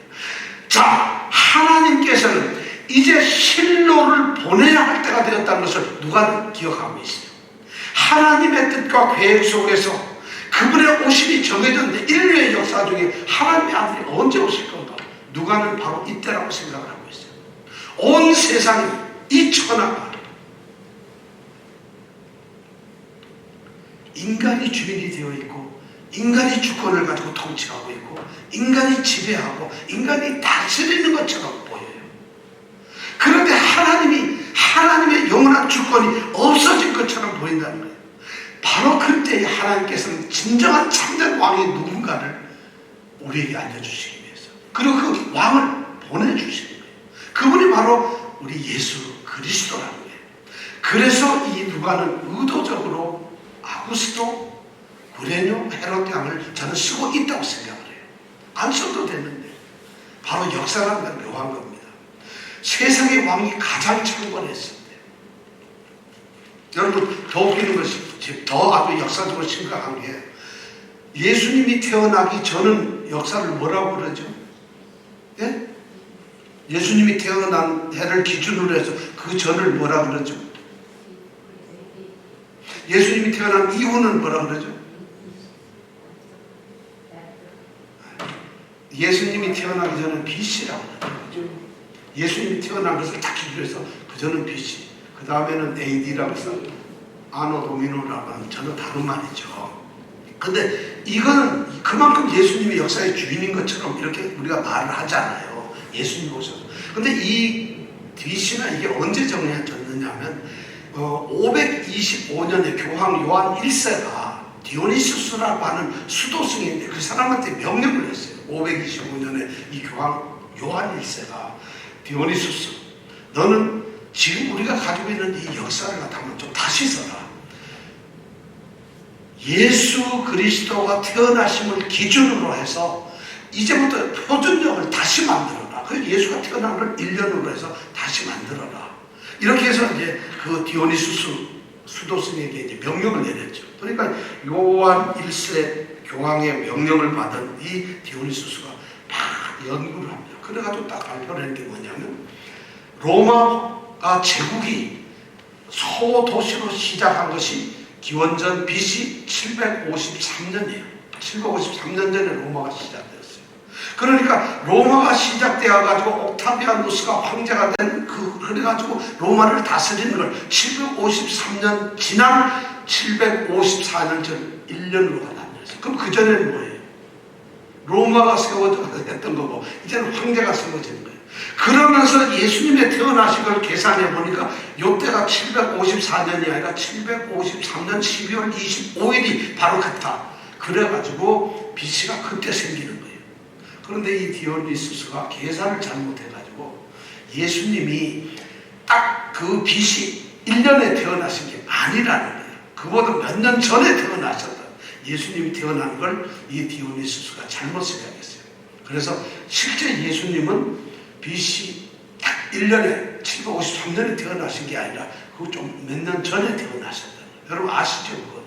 자, 하나님께서는 이제 실로를 보내야 할 때가 되었다는 것을 누가 기억하고 있어요? 하나님의 뜻과 계획 속에서 그분의 오심이 정해졌는데 인류의 역사 중에 하나님의 아들이 언제 오실 건가? 누가는 바로 이때라고 생각을 하고 있어요. 온 세상이, 이 천하가 인간이 주인이 되어 있고 인간이 주권을 가지고 통치하고 있고 인간이 지배하고 인간이 다스리는 것처럼 보여요. 그런데 하나님의 영원한 주권이 없어진 것처럼 보인다는 거예요. 바로 그때 하나님께서는 진정한 참된 왕이 누군가를 우리에게 알려주시기 위해서, 그리고 그 왕을 보내주시는 거예요. 그분이 바로 우리 예수 그리스도라는 거예요. 그래서 이 누가는 의도적으로 아구스도, 구레뇨, 헤롯 왕을 저는 쓰고 있다고 생각을 해요. 안 써도 됐는데 바로 역사라는 건 묘한 겁니다. 세상의 왕이 가장 창궐했을 때, 여러분 더 웃기는 것이, 더 아주 역사적으로 심각한 게, 예수님이 태어나기 전은 역사를 뭐라고 그러죠? 예? 예수님이 태어난 해를 기준으로 해서 그 전을 뭐라 그러죠? 예수님이 태어난 이후는 뭐라 그러죠? 예수님이 태어나기 전은 BC라고 그러죠. 예수님이 태어난 것을 딱 기준해서 그 전은 BC, 그 다음에는 AD라고 해서 아노 도미노라고 하는 전혀 다른 말이죠. 근데 이거는 그만큼 예수님이 역사의 주인인 것처럼 이렇게 우리가 말을 하잖아요. 예수님 오셔서. 근데 이 BC나 이게 언제 정해졌느냐 하면 525년에 교황 요한 1세가 디오니수스라고 하는 수도승인데 그 사람한테 명령을 했어요. 525년에 이 교황 요한 1세가 디오니수스, 너는 지금 우리가 가지고 있는 이 역사를 갖다 한번 좀 다시 써라. 예수 그리스도가 태어나심을 기준으로 해서 이제부터 표준력을 다시 만들어라. 그 예수가 태어난 걸 1년으로 해서 다시 만들어라. 이렇게 해서 이제 그 디오니수스 수도승에게 이제 명령을 내렸죠. 그러니까 요한 1세 교황의 명령을 받은 이 디오니수스가 막 연구를 합니다. 그래가지고 딱 발표를 한 게 뭐냐면, 로마가 제국이 소도시로 시작한 것이 기원전 BC 753년이에요. 753년 전에 로마가 시작되었어요. 그러니까 로마가 시작되어가지고 옥타비아누스가 황제가 된 그래가지고 로마를 다스리는 걸 753년 지난 754년 전 1년으로 나뉘었어요. 그럼 그 전에는 뭐예요? 로마가 세워졌던 거고 이제는 황제가 세워지는 거예요. 그러면서 예수님의 태어나신 걸 계산해 보니까 이때가 754년이 아니라 753년 12월 25일이 바로 그렇다. 그래가지고 BC가 그때 생기는 거예요. 그런데 이 디오니수스가 계산을 잘못해가지고 예수님이 딱 그 BC 1년에 태어나신 게 아니라는 거예요. 그보다 몇 년 전에 태어나셨다. 예수님이 태어난 걸 이 디오니수스가 잘못 생각했어요. 그래서 실제 예수님은 BC 딱 1년에 753년에 태어나신 게 아니라 그거 좀 몇 년 전에 태어나셨다. 여러분 아시죠? 그거는.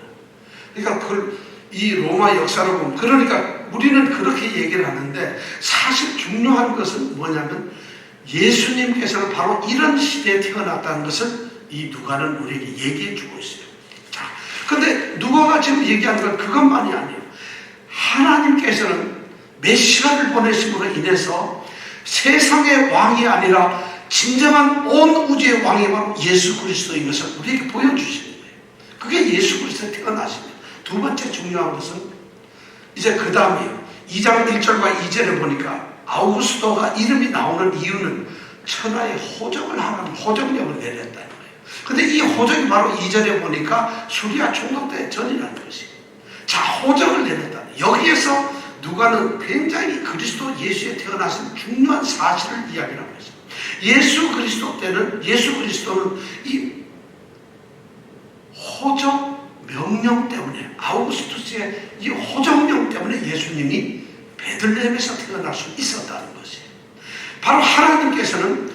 그러니까 이 로마 역사로 보면, 그러니까 우리는 그렇게 얘기를 하는데 사실 중요한 것은 뭐냐면 예수님께서는 바로 이런 시대에 태어났다는 것을 이 누가는 우리에게 얘기해 주고 있어요. 자, 근데 누가가 지금 얘기하는 건 그것만이 아니에요. 하나님께서는 메시아를 보내심으로 인해서 세상의 왕이 아니라 진정한 온 우주의 왕이 바로 예수 그리스도인 것을 우리에게 보여주시는 거예요. 그게 예수 그리스도의 태어나십니다. 두 번째 중요한 것은 이제 그 다음이에요. 2장 1절과 2절에 보니까 아우구스토가 이름이 나오는 이유는 천하에 호정을 하라는 호정령을 내렸다는 거예요. 근데 이 호정이 바로 2절에 보니까 수리아 총독 때 전이라는 것이에요. 자, 호정을 내렸다. 여기에서 누가는 굉장히 그리스도 예수에 태어나신 중요한 사실을 이야기하고 있어요. 예수 그리스도는 이 호정 명령 때문에, 아우구스투스의 이 호정령 때문에 예수님이 베들레헴에서 태어날 수 있었다는 것이에요. 바로 하나님께서는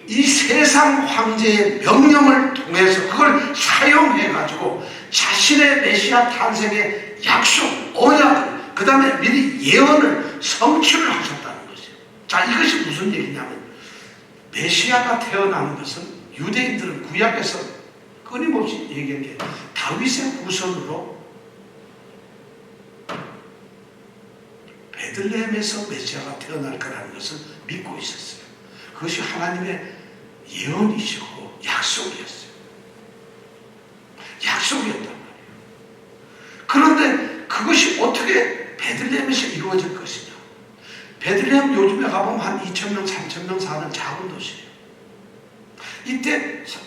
이 세상 황제의 명령을 통해서 그걸 사용해가지고 자신의 메시아 탄생의 약속, 언약을, 그 다음에 미리 예언을 성취를 하셨다는 것이에요. 자, 이것이 무슨 얘기냐면 메시아가 태어나는 것은 유대인들은 구약에서 끊임없이 얘기한 게 다윗의 후손으로 베들레헴에서 메시아가 태어날 거라는 것을 믿고 있었어요. 그것이 하나님의 예언이시고 약속이었어요. 약속이었단 말이에요. 그런데 그것이 어떻게 베들레헴에서 이루어질 것이냐. 베들레헴 요즘에 가보면 한 2,000명, 3,000명 사는 작은 도시예요.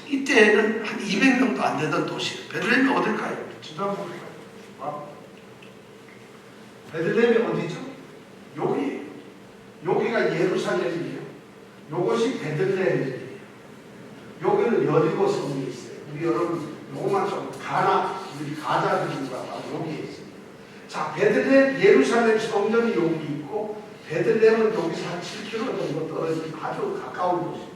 이때는 한 200명도 안 되던 도시예요. 베들레헴이 어딜까요? 지도 한번 볼까요? 베들레헴이 어디죠? 여기가 예루살렘이에요. 이것이 베들레헴이에요. 여기는 여리고 성이 있어요. 우리 여러분 요것만 좀 우리 가자들인가 여기에 있습니다. 자, 베들레헴 예루살렘 성전이 여기 있고 베들레헴은 여기서 한 7km 정도 떨어진 아주 가까운 곳입니다.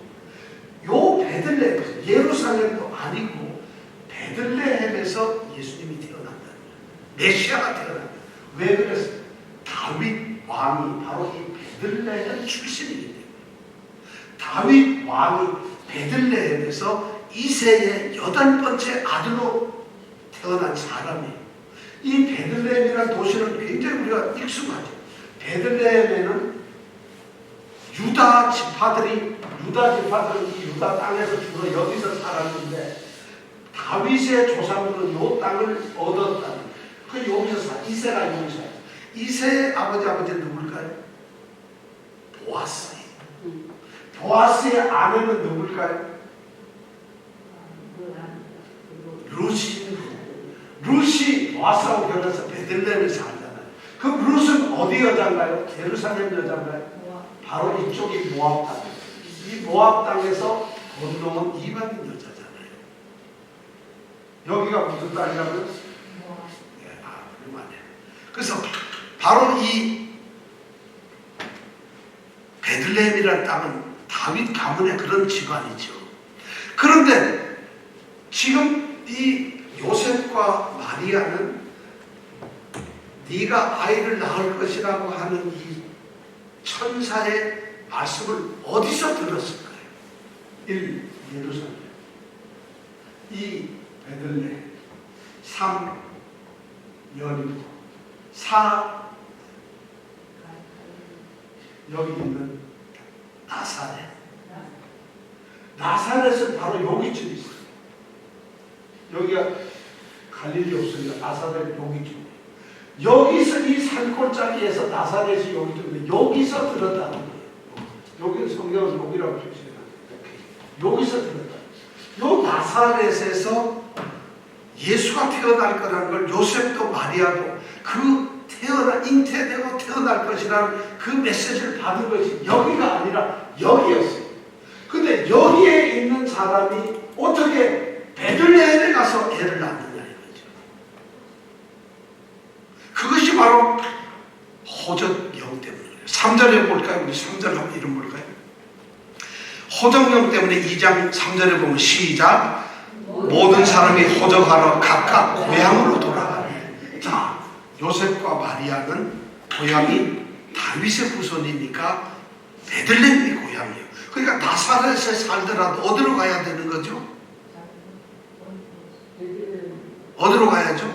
요 베들레헴, 예루살렘도 아니고 베들레헴에서 예수님이 태어난다는 거예요. 메시아가 태어난다. 왜 그랬어요? 다윗 왕이 바로 이 베들레헴 출신이기 때문에. 다윗 왕이 베들레헴에서 이세의 8번째 아들로 태어난 사람이에요. 이 베들레헴이라는 도시는 굉장히 우리가 익숙하죠. 베들레헴에는 유다 지파들은 이 유다 땅에서 주로 여기서 살았는데 다윗의 조상들은 이 땅을 얻었다는. 그 여기서 이세가 여기서 살아요. 이세의 아버지는 누굴까요? 보아스예요. 보아스의 아내는 누굴까요? 룻이 보아스하고 결혼해서 베들레헴에 살잖아요. 그 룻은 어디 여자인가요? 예루살렘 여자인가요? 바로 이쪽이 모압 땅. 이 모압 땅에서 건너온 이방인 여자잖아요. 여기가 무슨 땅이라고요? 네, 그만해요. 그래서 바로 이 베들레헴이라는 땅은 다윗 가문의 그런 집안이죠. 그런데 지금 이 요셉과 마리아는 네가 아이를 낳을 것이라고 하는 이 천사의 말씀을 어디서 들었을까요? 1. 예루살렘, 2. 베들레헴, 3. 여리고, 4. 여기 있는 나사렛. 나사렛은 바로 여기쯤 있어요. 여기가 갈릴리 없으니까 나사렛 여기쯤. 여기서 이 산골짜기에서 나사렛이 여기쯤, 여기서 들었다는 거예요. 여기 성경은 여기라고 표시해놨어요. 여기서 들었다. 요 나사렛에서 예수가 태어날 거라는 걸 요셉도 마리아도 잉태되고 태어날 것이라는 그 메시지를 받은 것이 여기가 아니라 여기였어요. 근데 여기에 있는 사람이 어떻게 베들레헴에 가서 애를 낳느냐 이거죠. 그것이 바로 호적영 때문에 그래요. 3절에 볼까요? 우리 3절 한번 이름 볼까요? 호적령 때문에 2장 3절에 보면 시작. 모든 사람이 호적하러 각각 고향으로 돌아가네. 자, 요셉과 마리아는 고향이 다윗의 후손이니까 베들레헴이 고향이에요. 그러니까 나사렛에 살더라도 어디로 가야 되는 거죠? 어디로 가야죠?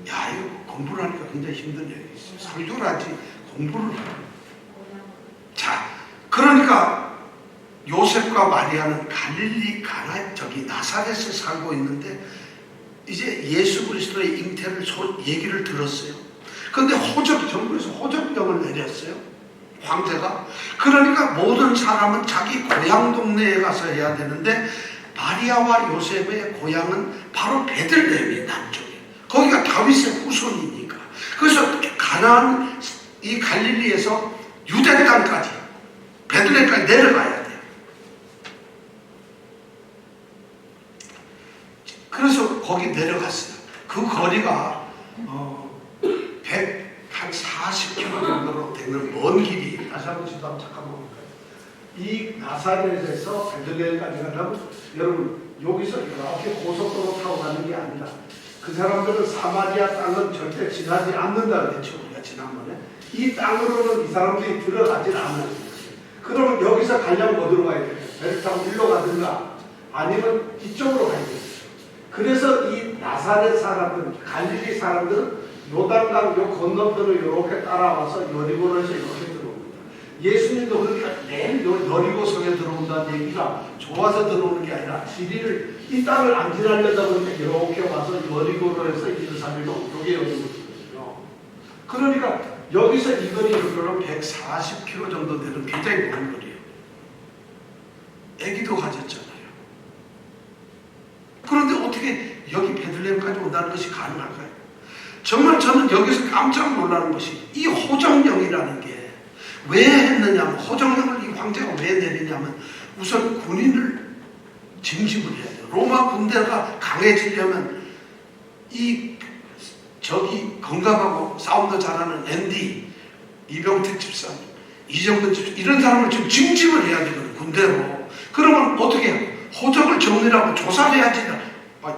야, 이거 공부를 하니까 굉장히 힘드네요. 설교를 하지 공부를 해요. 자, 그러니까 요셉과 마리아는 갈릴리 가나 저기 나사렛에 살고 있는데 이제 예수 그리스도의 잉태를 얘기를 들었어요. 그런데 정부에서 호적령을 내렸어요. 황제가. 그러니까 모든 사람은 자기 고향 동네에 가서 해야 되는데 마리아와 요셉의 고향은 바로 베들레헴이 남쪽에. 거기가 다윗의 후손이니까. 그래서 가나안 이 갈릴리에서 유대 땅까지 베들레헴까지 내려가야 돼요. 그래서 거기 내려갔어요. 그 거리가 140km 정도로 되는 먼 길이. 다시 한번 지도 한번 잠깐만 볼까요? 이 나사렛에서 베들레헴까지 가려면 여러분 여기서 이렇게 고속도로 타고 가는 게 아니라 그 사람들은 사마리아 땅은 절대 지나지 않는다 그랬죠. 우리가 지난번에 이 땅으로는 이 사람들이 들어가질 않아요. 그러면 여기서 가려면 어디로 가야 돼요? 배를 타고 일로 가든가 아니면 이쪽으로 가야 돼요. 그래서 이 나사렛 사람들, 갈릴리 사람들은 요단강 요 건너편을 이렇게 따라와서 여리고에서 이렇게 들어옵니다. 예수님도 그러니까 매일 여리고성에 들어온다는 얘기가 좋아서 들어오는 게 아니라 지리를 이 땅을 안 지나려다 보니까 이렇게 와서 여리고로에서 예루살렘으로 이게 여리고거든요. 그러니까 여기서 이 거리로는 140km 정도 되는 굉장히 먼 거리예요. 아기도 가졌잖아요. 그런데 어떻게 여기 베들레헴까지 온다는 것이 가능할까요? 정말 저는 여기서 깜짝 놀라는 것이 이 호적령이라는 게 왜 했느냐면, 호적령을 이 황제가 왜 내리냐면 우선 군인을 징집을 해야 돼요. 로마 군대가 강해지려면 저기 건강하고 싸움도 잘하는 앤디, 이병택 집사님, 이정근 집사님 이런 사람을 지금 징집을 해야 되거든요. 군대로. 그러면 어떻게 해요? 호적을 정리하고 조사를 해야지.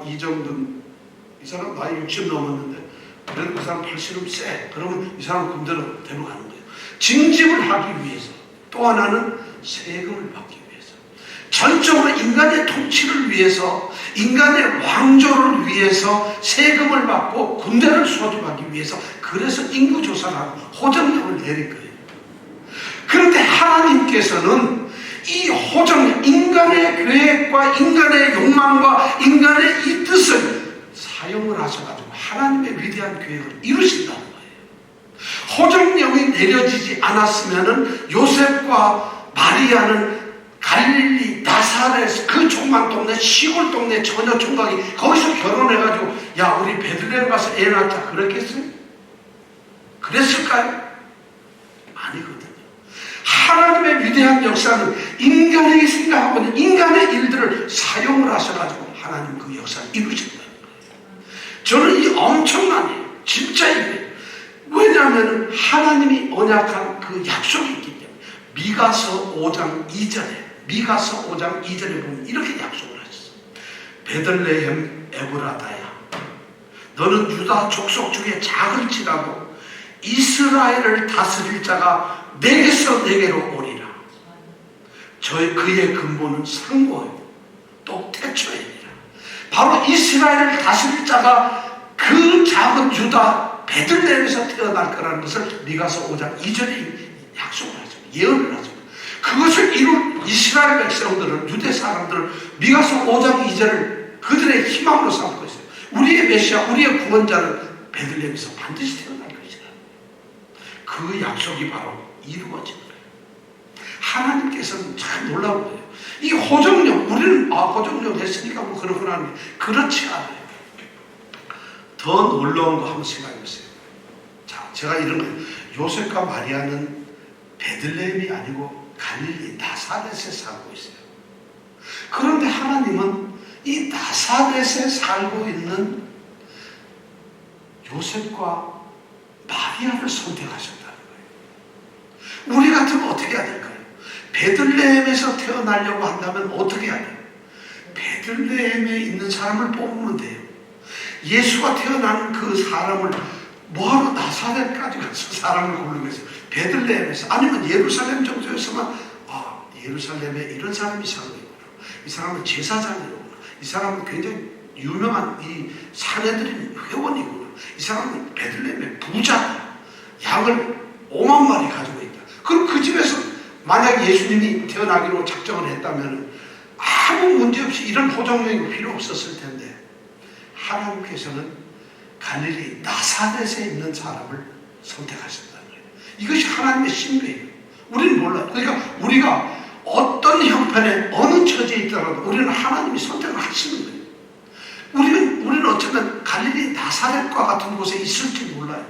이정근 이 사람 나이 60 넘었는데 그래도 그 사람 팔씨름 세. 그러면 이 사람 군대로 데려가는 거예요. 징집을 하기 위해서. 또 하나는 세금을 받기 위해서. 전적으로 인간의 통치를 위해서, 인간의 왕조를 위해서 세금을 받고 군대를 소집하기 위해서. 그래서 인구조사를 하고 호적령을 내린 거예요. 그런데 하나님께서는 이 호적령, 인간의 계획과 인간의 욕망과 인간의 이 뜻을 사용을 하셔가지고 하나님의 위대한 계획을 이루신다는 거예요. 호적령이 내려지지 않았으면은 요셉과 마리아는 갈릴리, 나사렛, 그 조그만 동네, 시골 동네 처녀 총각이 거기서 결혼해가지고 야 우리 베들레헴 가서 애 낳자 그랬겠어요? 그랬을까요? 아니거든요. 하나님의 위대한 역사는 인간이 생각하고 있는 인간의 일들을 사용을 하셔가지고 하나님 그 역사를 이루신다는 거예요. 저는 이 엄청난 진짜 이거예요. 왜냐하면 하나님이 언약한 그 약속이 있기 때문에. 미가서 5장 2절에 보면 이렇게 약속을 하셨어요. 베들레헴 에브라다야, 너는 유다 족속 중에 작을지라도 이스라엘을 다스릴 자가 내게서 내게로 오리라. 그의 근본은 상고요 또 태초이니라. 바로 이스라엘을 다스릴 자가 그 작은 유다 베들레헴에서 태어날 거라는 것을 미가서 5장 2절에 약속을 하죠. 예언을 하죠. 그것을 이룬 이스라엘 백성들은, 유대 사람들은 미가서 5장 2절을 그들의 희망으로 삼고 있어요. 우리의 메시아, 우리의 구원자는 베들레헴에서 반드시 태어날 것이다. 그 약속이 바로 이루어진 거예요. 하나님께서는 참 놀라운 거예요. 이 호적령, 우리는 호적령 했으니까 뭐 그렇구나 하는데 그렇지 않아요. 더 놀라운 거 한번 생각해 보세요. 자, 제가 이런 거예요. 요셉과 마리아는 베들레헴이 아니고 갈릴리 나사렛에 살고 있어요. 그런데 하나님은 이 나사렛에 살고 있는 요셉과 마리아를 선택하셨다는 거예요. 우리 같으면 어떻게 해야 될까요? 베들레헴에서 태어나려고 한다면 어떻게 해야 돼요? 베들레헴에 있는 사람을 뽑으면 돼요. 예수가 태어난 그 사람을 뭐하러 나사렛까지 가서 사람을 고르고 있어요? 베들레헴에서, 아니면 예루살렘 정도였으면 예루살렘에 이런 사람이 살고 있구나, 이 사람은 제사장이구나, 이 사람은 굉장히 유명한 이 사내들인 회원이구나, 이 사람은 베들레헴의 부자다, 양을 5만 마리 가지고 있다. 그럼 그 집에서 만약 예수님이 태어나기로 작정을 했다면 아무 문제 없이 이런 호정력이 필요 없었을 텐데, 하나님께서는 갈릴리 나사렛에 있는 사람을 선택하셨다는 거예요. 이것이 하나님의 신비예요. 우리는 몰라요. 그러니까 우리가 어떤 형편에 어느 처지에 있더라도 우리는 하나님이 선택을 하시는 거예요. 우리는 어쩌면 갈릴리 나사렛과 같은 곳에 있을지 몰라요.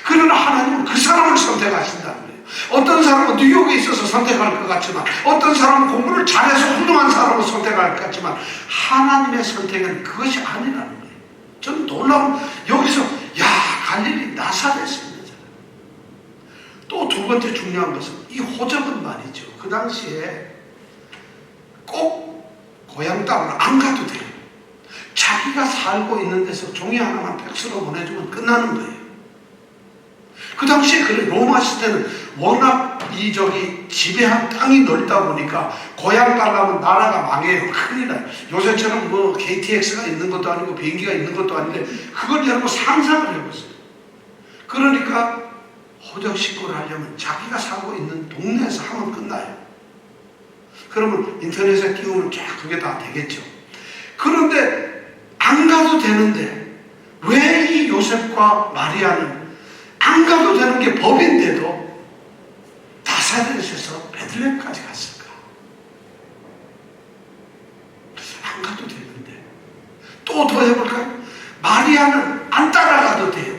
그러나 하나님은 그 사람을 선택하신다는 거예요. 어떤 사람은 뉴욕에 있어서 선택할 것 같지만, 어떤 사람은 공부를 잘해서 훌륭한 사람을 선택할 것 같지만, 하나님의 선택은 그것이 아니라는 거예요. 저는 놀라운, 여기서 갈릴리 나사렛에 있는 사람. 또 두 번째 중요한 것은 이 호적은 말이죠, 그 당시에 꼭 고향 땅을 안 가도 돼요. 자기가 살고 있는 데서 종이 하나만 팩스로 보내주면 끝나는 거예요. 그 당시에 그래, 로마 시대는 워낙 지배한 땅이 넓다 보니까 고향 땅 가면 나라가 망해요. 큰일 나요. 요새처럼 뭐 KTX가 있는 것도 아니고 비행기가 있는 것도 아닌데 그걸 여러분 상상을 해보세요. 그러니까 호적 신고를 하려면 자기가 살고 있는 동네에서 하면 끝나요. 그러면 인터넷에 띄우면 쫙 그게 다 되겠죠. 그런데 안 가도 되는데 왜 이 요셉과 마리아는 안 가도 되는 게 법인데도 나사렛에서 베들레헴까지 갔을까? 안 가도 되는데. 또 더 해볼까요? 마리아는 안 따라가도 돼요.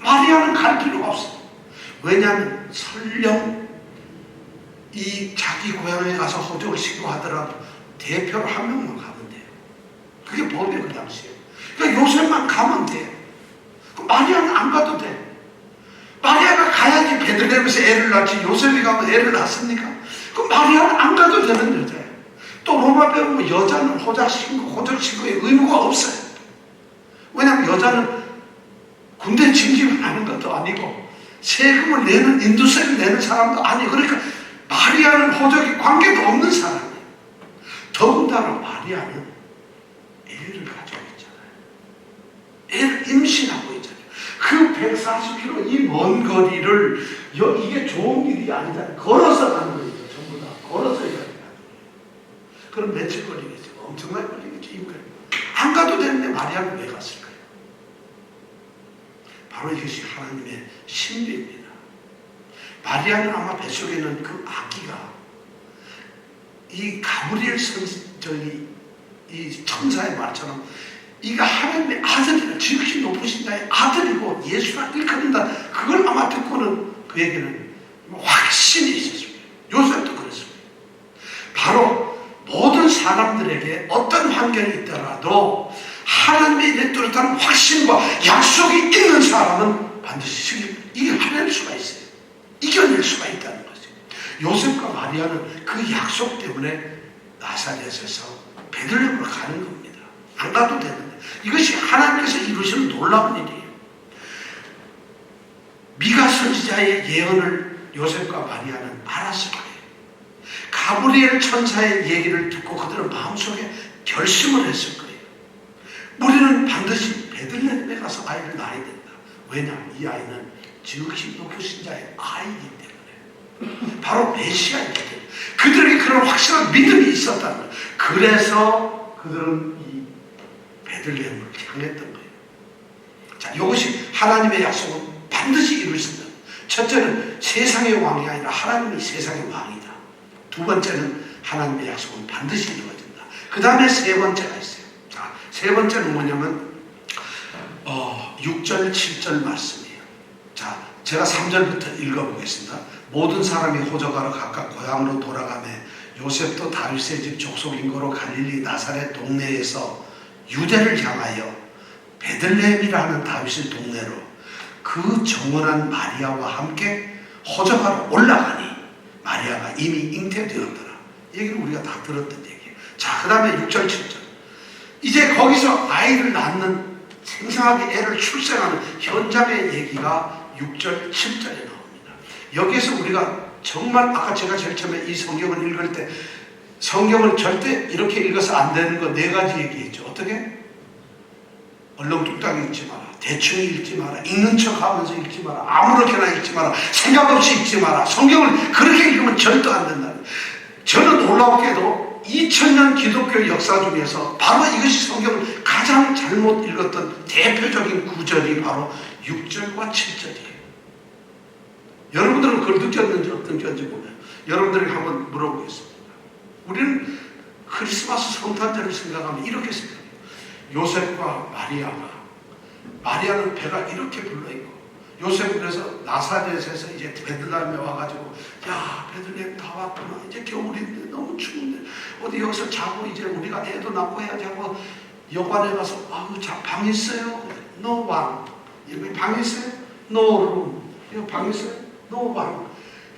마리아는 갈 필요가 없어요. 왜냐하면 설령 이 자기 고향에 가서 호적을 신고하더라도 대표로 한 명만 가면 돼요. 그게 법이에요, 그 당시에. 그러니까 요셉만 가면 돼요. 마리아는 안 가도 돼. 마리아가 가야지 베들레헴에서 애를 낳지, 요셉이 가면 애를 낳습니까? 그럼 마리아는 안 가도 되는 여자예요. 또 로마 배우면 여자는 호적 신고에 의무가 없어요. 왜냐하면 여자는 군대 징집을 하는 것도 아니고 세금을 내는, 인두세를 내는 사람도 아니고, 그러니까 마리아는 호적이 관계도 없는 사람이에요. 더군다나 마리아는 애를 가지고 있잖아요. 애를 임신하고 있잖아요. 그 140km 이 먼 거리를, 이게 좋은 길이 아니잖아요. 걸어서 가는 거죠. 전부 다 걸어서 가는 거예요. 그럼 며칠 걸리겠죠? 엄청나게 걸리겠죠. 안 가도 되는데 마리아는 왜 갔을까요? 바로 이것이 하나님의 신비입니다. 마리아는 아마 뱃속에 있는 그 아기가 이 가브리엘 이 천사의 말처럼 이가 하나님의 아들이라, 지극히 높으신 자의 아들이고 예수라 일컫는다, 그걸 아마 듣고는 그에게는 확신이 있었습니다. 요셉도 그랬습니다. 바로 모든 사람들에게 어떤 환경이 있더라도 하나님의 일에 뚜렷한 확신과 약속이 있는 사람은 반드시 이게 해낼 수가 있어요. 이겨낼 수가 있다는 거죠. 요셉과 마리아는 그 약속 때문에 나사렛에서 베들레헴으로 가는 겁니다. 안 가도 되는데 이것이 하나님께서 이루시는 놀라운 일이에요. 미가 선지자의 예언을 요셉과 마리아는 알았을 거예요. 가브리엘 천사의 얘기를 듣고 그들은 마음속에 결심을 했을 거예요. 우리는 반드시 베들레헴에 가서 아이를 낳아야 된다. 왜냐? 이 아이는 지극히 높으신 자의 아이이기 때문에, 바로 메시아이기 때문에 그들에게 그런 확실한 믿음이 있었다는 거예요. 그래서 그들은 이 베들레헴을 향했던 거예요. 자, 이것이 하나님의 약속은 반드시 이루어진다. 첫째는 세상의 왕이 아니라 하나님이 세상의 왕이다. 두 번째는 하나님의 약속은 반드시 이루어진다. 그 다음에 세 번째가 있어요. 자, 세 번째는 뭐냐면 6절 7절 말씀이에요. 자, 제가 3절부터 읽어보겠습니다. 모든 사람이 호적하러 각각 고향으로 돌아가며 요셉도 다윗의 집 족속인 거로 갈릴리 나사렛 동네에서 유대를 향하여 베들레헴이라는 다윗의 동네로 그 정원한 마리아와 함께 호적하러 올라가니 마리아가 이미 잉태되었더라. 얘기를 우리가 다 들었던 얘기예요. 자, 그 다음에 6절 7절. 이제 거기서 아이를 낳는 생생하게 애를 출생하는 현장의 얘기가 6절 7절에 나옵니다. 여기에서 우리가 정말 아까 제가 제일 처음에 이 성경을 읽을 때 성경을 절대 이렇게 읽어서 안 되는 거 4가지 얘기했죠. 어떻게? 얼렁뚱땅 읽지 마라. 대충 읽지 마라. 읽는 척 하면서 읽지 마라. 아무렇게나 읽지 마라. 생각 없이 읽지 마라. 성경을 그렇게 읽으면 절대 안 된다. 저는 놀랍게도 2000년 기독교 역사 중에서 바로 이것이 성경을 가장 잘못 읽었던 대표적인 구절이 바로 6절과 7절이에요. 여러분들은 그걸 느꼈는지 어떤지 몰라요. 여러분들에게 한번 물어보겠습니다. 우리는 크리스마스 성탄절을 생각하면 이렇게 생각해요. 요셉과 마리아는 배가 이렇게 불러있고 요셉은 그래서 나사렛에서 이제 베들레헴에 와가지고 야 베들레헴 다 왔구나. 이제 겨울인데 너무 추운데 어디 여기서 자고 이제 우리가 애도 낳고 해야지 하고 여관에 가서 아우 자 방 있어요? No one. 여기 방 있어요? No room. 여기 방 있어요? No one.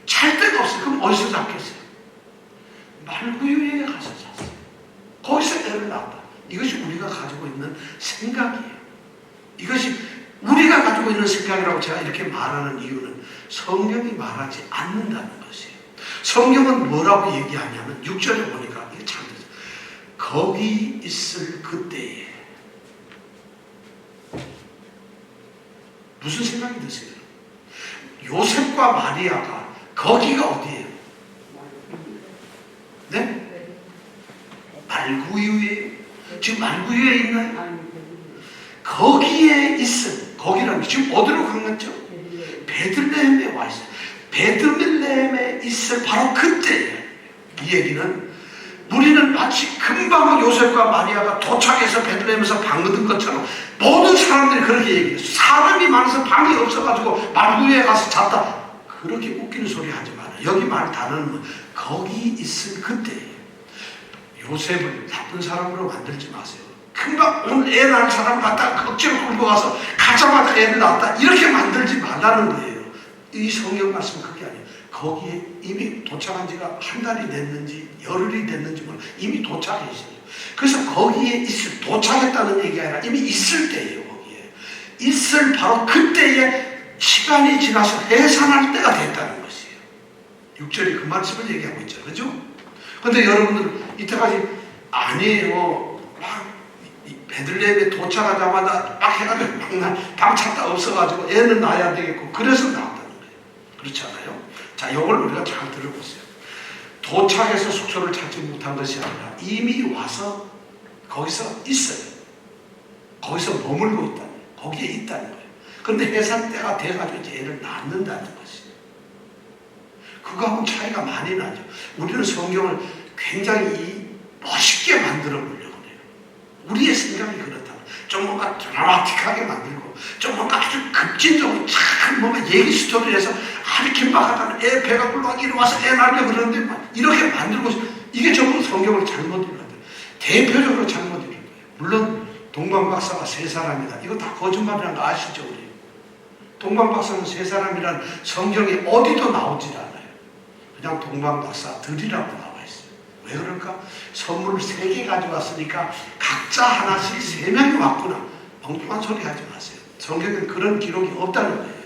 잘 데가 없어요. 그럼 어디서 잤겠어요? 말구유에 가서 잤어요. 거기서 애를 낳았다. 이것이 우리가 가지고 있는 생각이에요. 이것이 우리가 가지고 있는 생각이라고 제가 이렇게 말하는 이유는 성경이 말하지 않는다는 것이에요. 성경은 뭐라고 얘기하냐면 6절에 보니까 이게 참 거기 있을 그때에 무슨 생각이 드세요? 요셉과 마리아가 거기가 어디예요? 네? 말구유예요. 지금 말구유에 있나요? 거기에 있을 거기라는 게 지금 어디로 간 거죠? 베들레헴에 와 있어요. 베들레헴에 있을 바로 그때예요. 이 얘기는 우리는 마치 금방 요셉과 마리아가 도착해서 베들레헴에서 방 얻은 것처럼 모든 사람들이 그렇게 얘기해요. 사람이 많아서 방이 없어가지고 말구유에 가서 잤다. 그렇게 웃기는 소리 하지 마라. 여기 말 단어는 거기 있을 그때예요. 요셉을 나쁜 사람으로 만들지 마세요. 금방 오늘 애 낳을 사람 갖다가 억지로 끌고 가서 가자마자 애를 낳았다. 이렇게 만들지 말라는 거예요. 이 성경 말씀은 그게 아니에요. 거기에 이미 도착한 지가 한 달이 됐는지 열흘이 됐는지 몰라. 이미 도착해 있어요. 그래서 거기에 도착했다는 얘기가 아니라 이미 있을 때예요. 거기에 있을 바로 그때에 시간이 지나서 해산할 때가 됐다는 것이에요. 6절이 그 말씀을 얘기하고 있죠. 그죠? 근데 여러분들 이때까지 아니에요. 막 베들레헴에 도착하자마자 막 해가지고 방 찾다 없어가지고 애는 낳아야 되겠고 그래서 나왔다는 거예요. 그렇지 않아요? 자, 이걸 우리가 잘 들어보세요. 도착해서 숙소를 찾지 못한 것이 아니라 이미 와서 거기서 있어요. 거기서 머물고 있다는 거예요. 거기에 있다는 거예요. 그런데 해산 때가 돼가지고 이제 애를 낳는다는 것이에요. 그거하고는 차이가 많이 나죠. 우리는 성경을 굉장히 멋있게 만들어 보려고 해요. 우리의 생각이 그렇다. 좀 뭔가 드라마틱하게 만들고 좀 뭔가 아주 급진적으로 참 뭔가 얘기 스토리를 해서 이렇게 막 하다가 애 배가 불러가 이리 와서 애 낳으려 그러는데 막 이렇게 만들고 이게 전부 성경을 잘못 읽었다. 대표적으로 잘못 읽은 거예요. 물론 동방박사가 3사람이다. 이거 다 거짓말이라는 거 아시죠? 우리 동방박사는 3사람이란 성경에 어디도 나오질 않아요. 그냥 동방박사들이라고 나와 있어요. 왜 그럴까? 선물을 3개 가져왔으니까 각자 하나씩 3명이 왔구나. 엉뚱한 소리 하지 마세요. 성경엔 그런 기록이 없다는 거예요.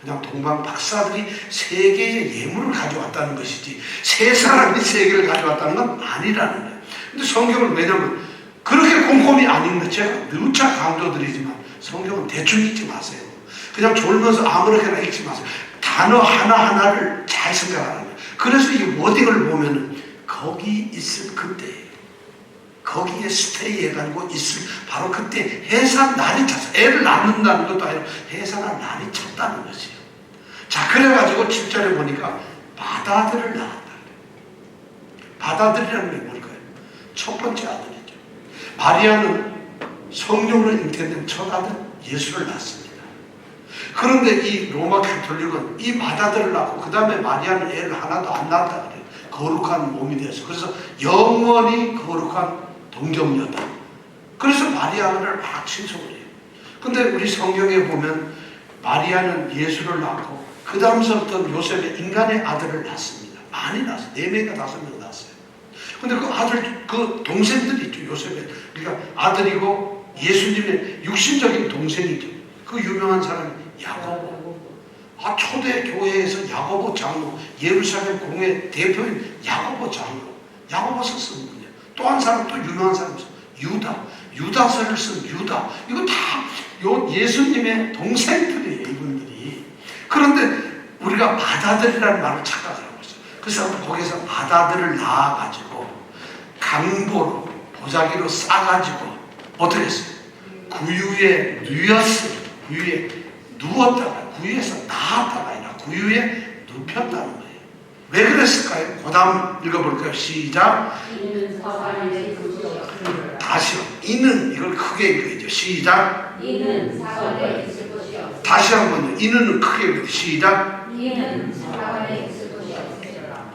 그냥 동방 박사들이 3개의 예물을 가져왔다는 것이지 3사람이 3개를 가져왔다는 건 아니라는 거예요. 근데 성경은 왜냐면 그렇게 꼼꼼히 안 읽는 제가 누차 강조드리지만 성경은 대충 읽지 마세요. 그냥 졸면서 아무렇게나 읽지 마세요. 단어 하나하나를 잘 생각하는 거예요. 그래서 이 워딩을 보면은 거기 있을 그때예요. 거기에 스테이 해가지고 있을 바로 그때 해산 날이 찼어. 애를 낳는다는 것도 아니라 해산할 날이 찼다는 것이에요. 자, 그래가지고 7절에 보니까 맏아들을 낳았다. 맏아들이라는 게 뭘까요? 첫 번째 아들이죠. 마리아는 성령으로 잉태된 첫 아들 예수를 낳습니다. 그런데 이 로마 가톨릭은 이 맏아들을 낳고 그 다음에 마리아는 애를 하나도 안 낳았다 그래요. 거룩한 몸이 돼서. 그래서 영원히 거룩한 동정녀다. 그래서 마리아를 막 칭송을 해요. 근데 우리 성경에 보면 마리아는 예수를 낳고 그 다음서부터 요셉의 인간의 아들을 낳습니다. 많이 낳았어요. 4명이나 5명 낳았어요. 근데 그 아들, 그 동생들이 있죠. 요셉의. 그러니까 아들이고 예수님의 육신적인 동생이죠. 그 유명한 사람이 야고보. 초대 교회에서 야고보 장로, 예루살렘 공회 대표인 야고보 장로. 야고보서 쓴 분이에요. 또 한 사람, 또 유명한 사람이 있어요. 유다. 유다서를 쓴 유다. 이거 다 예수님의 동생들이에요, 이분들이. 그런데 우리가 맏아들이라는 말을 착각을 하고 있어요. 그래서 거기서 맏아들을 낳아가지고 강보로 보자기로 싸가지고 어떻게 했어요? 구유에 누웠어요. 구유에 누웠다가, 구유에서 나았다가 아니라 구유에 눕혔다는 거예요. 왜 그랬을까요? 그 다음 읽어볼까요? 시작. 다시요. 이는, 이걸 크게 읽어야죠. 시작. 이는 사관에 있을 것이 없으리라. 다시 한번요. 이는 크게 읽어야죠. 시작. 이는 사관에 있을 것이 없으리라.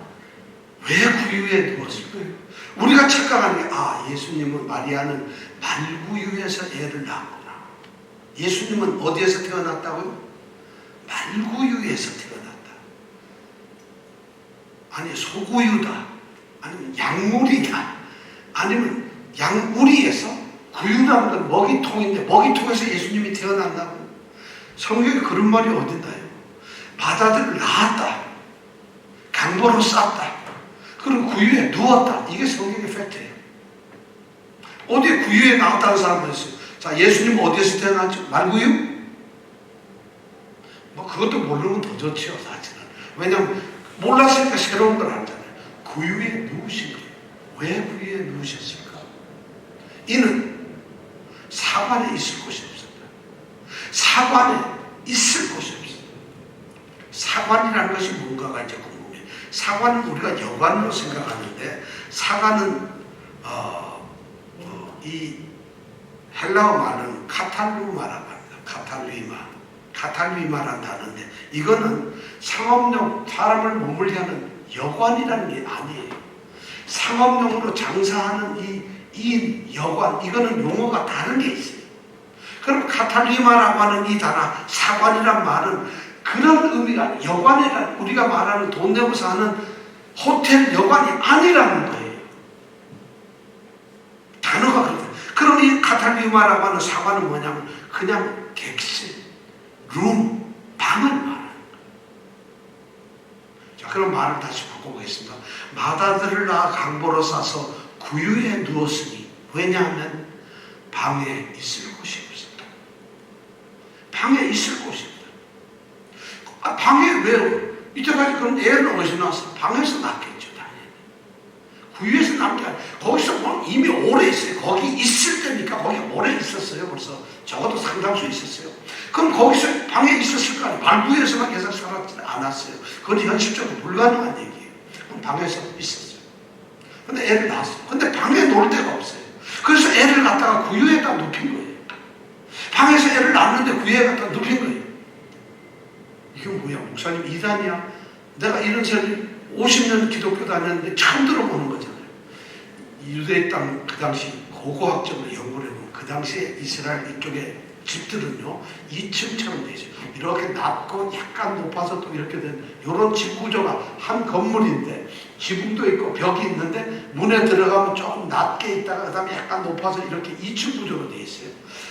왜 구유에 누웠을까요? 우리가 착각하는 게, 예수님은, 마리아는 말구유에서 애를 낳았구나. 예수님은 어디에서 태어났다고요? 말구유에서 태어났다. 아니, 소구유다. 아니면 양우리다. 아니면 양우리에서, 구유라는 건 먹이통인데 먹이통에서 예수님이 태어났다고. 성경에 그런 말이 어딨나요? 맏아들을 낳았다. 강보로 쌌다. 그리고 구유에 누웠다. 이게 성경의 팩트예요. 어디에 구유에 나왔다는 사람은 있어요. 자, 예수님 어디에서 태어났죠? 말구유? 그것도 모르면 더 좋죠, 사실은. 왜냐하면 몰랐으니까 새로운 걸 알잖아요. 구유에 누우신 거예요. 왜 구유에 누우셨을까? 이는 사관에 있을 곳이 없습니다. 사관에 있을 곳이 없습니다. 사관이라는 것이 뭔가가 이제 궁금해요. 사관은 우리가 여관으로 생각하는데, 사관은 이 헬라어 말은 카탈루마라고 합니다. 카탈루마라는 단어인데, 이거는 상업용, 사람을 머물게 하는 여관이라는 게 아니에요. 상업용으로 장사하는 이 여관, 이거는 용어가 다른 게 있어요. 그럼 카탈루마라고 하는 이 단어, 사관이란 말은 그런 의미가 아니에요. 여관이란, 우리가 말하는 돈 내고 사는 호텔 여관이 아니라는 거예요. 단어가 그렇다. 그럼 이 카탈루마라고 하는 사관은 뭐냐면 그냥 객실, 룸, 방을 말하는 거예요. 자, 그럼 말을 다시 바꿔보겠습니다. 맏아들을 낳아 강보로 싸서 구유에 누웠으니, 왜냐하면 방에 있을 곳이 없습니다. 방에 있을 곳이 없다. 방에 왜? 이때까지 그럼 애를 어디서 낳았어? 방에서 낳겠죠, 당연히. 구유에서 낳은 게 아니라, 거기서 이미 오래 있어요. 거기 있을 때니까 거기 오래 있었어요. 벌써 적어도 상당수 있었어요. 그럼 거기서 방에 있었을 거 아니에요. 말구유에서만 계속 살았지 않았어요. 그건 현실적으로 불가능한 얘기예요. 그럼 방에서 있었어요. 근데 애를 낳았어요. 근데 방에 놀 데가 없어요. 그래서 애를 갖다가 구유에다 눕힌 거예요. 방에서 애를 낳았는데 구유에 갖다가 눕힌 거예요. 이게 뭐야? 목사님 이단이야? 내가 이런 세를 50년 기독교 다녔는데 처음 들어보는 거잖아요. 유대 땅 그 당시 고고학적으로 연구를 해보면 그 당시에 이스라엘 이쪽에 집들은요 2층처럼 돼 있어요. 이렇게 낮고 약간 높아서 또 이렇게 된 이런 집 구조가 한 건물인데, 지붕도 있고 벽이 있는데 문에 들어가면 조금 낮게 있다가 그 다음에 약간 높아서 이렇게 2층 구조로 돼 있어요.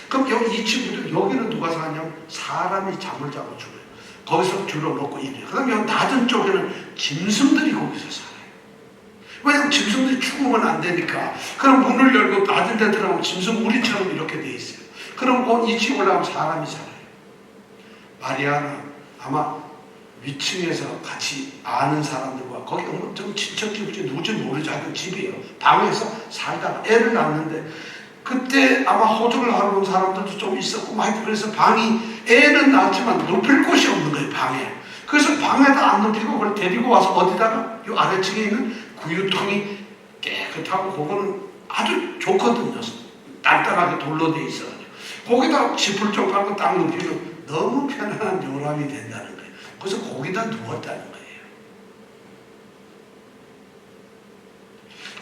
그럼 여기 2층 구조, 여기는 누가 사냐면 사람이 잠을 자고 죽어요. 거기서 주로 놓고 이래요. 그 다음에 여기 낮은 쪽에는 짐승들이 거기서 살아요. 왜냐면 짐승들이 죽으면 안 되니까. 그럼 문을 열고 낮은 데 들어가면 짐승 우리처럼 이렇게 돼 있어요. 그럼 그 2층 올라가면 사람이 살아요. 마리아는 아마 위층에서 같이 아는 사람들과 거기 좀 친척집인지 누군지 모르죠. 하여튼 집이에요. 방에서 살다가 애를 낳는데, 그때 아마 호적을 하러 온 사람들도 좀 있었고, 그래서 방이, 애는 낳았지만 눕힐 곳이 없는 거예요, 방에. 그래서 방에다 안 눕히고 그걸 데리고 와서 어디다가, 이 아래층에 있는 구유통이 깨끗하고 그거는 아주 좋거든요. 단단하게 돌로 돼 있어가지고. 거기다 지풀 좀 깔고 딱 눕히면 너무 편안한 요람이 된다는 거예요. 그래서 거기다 누웠다는 거예요.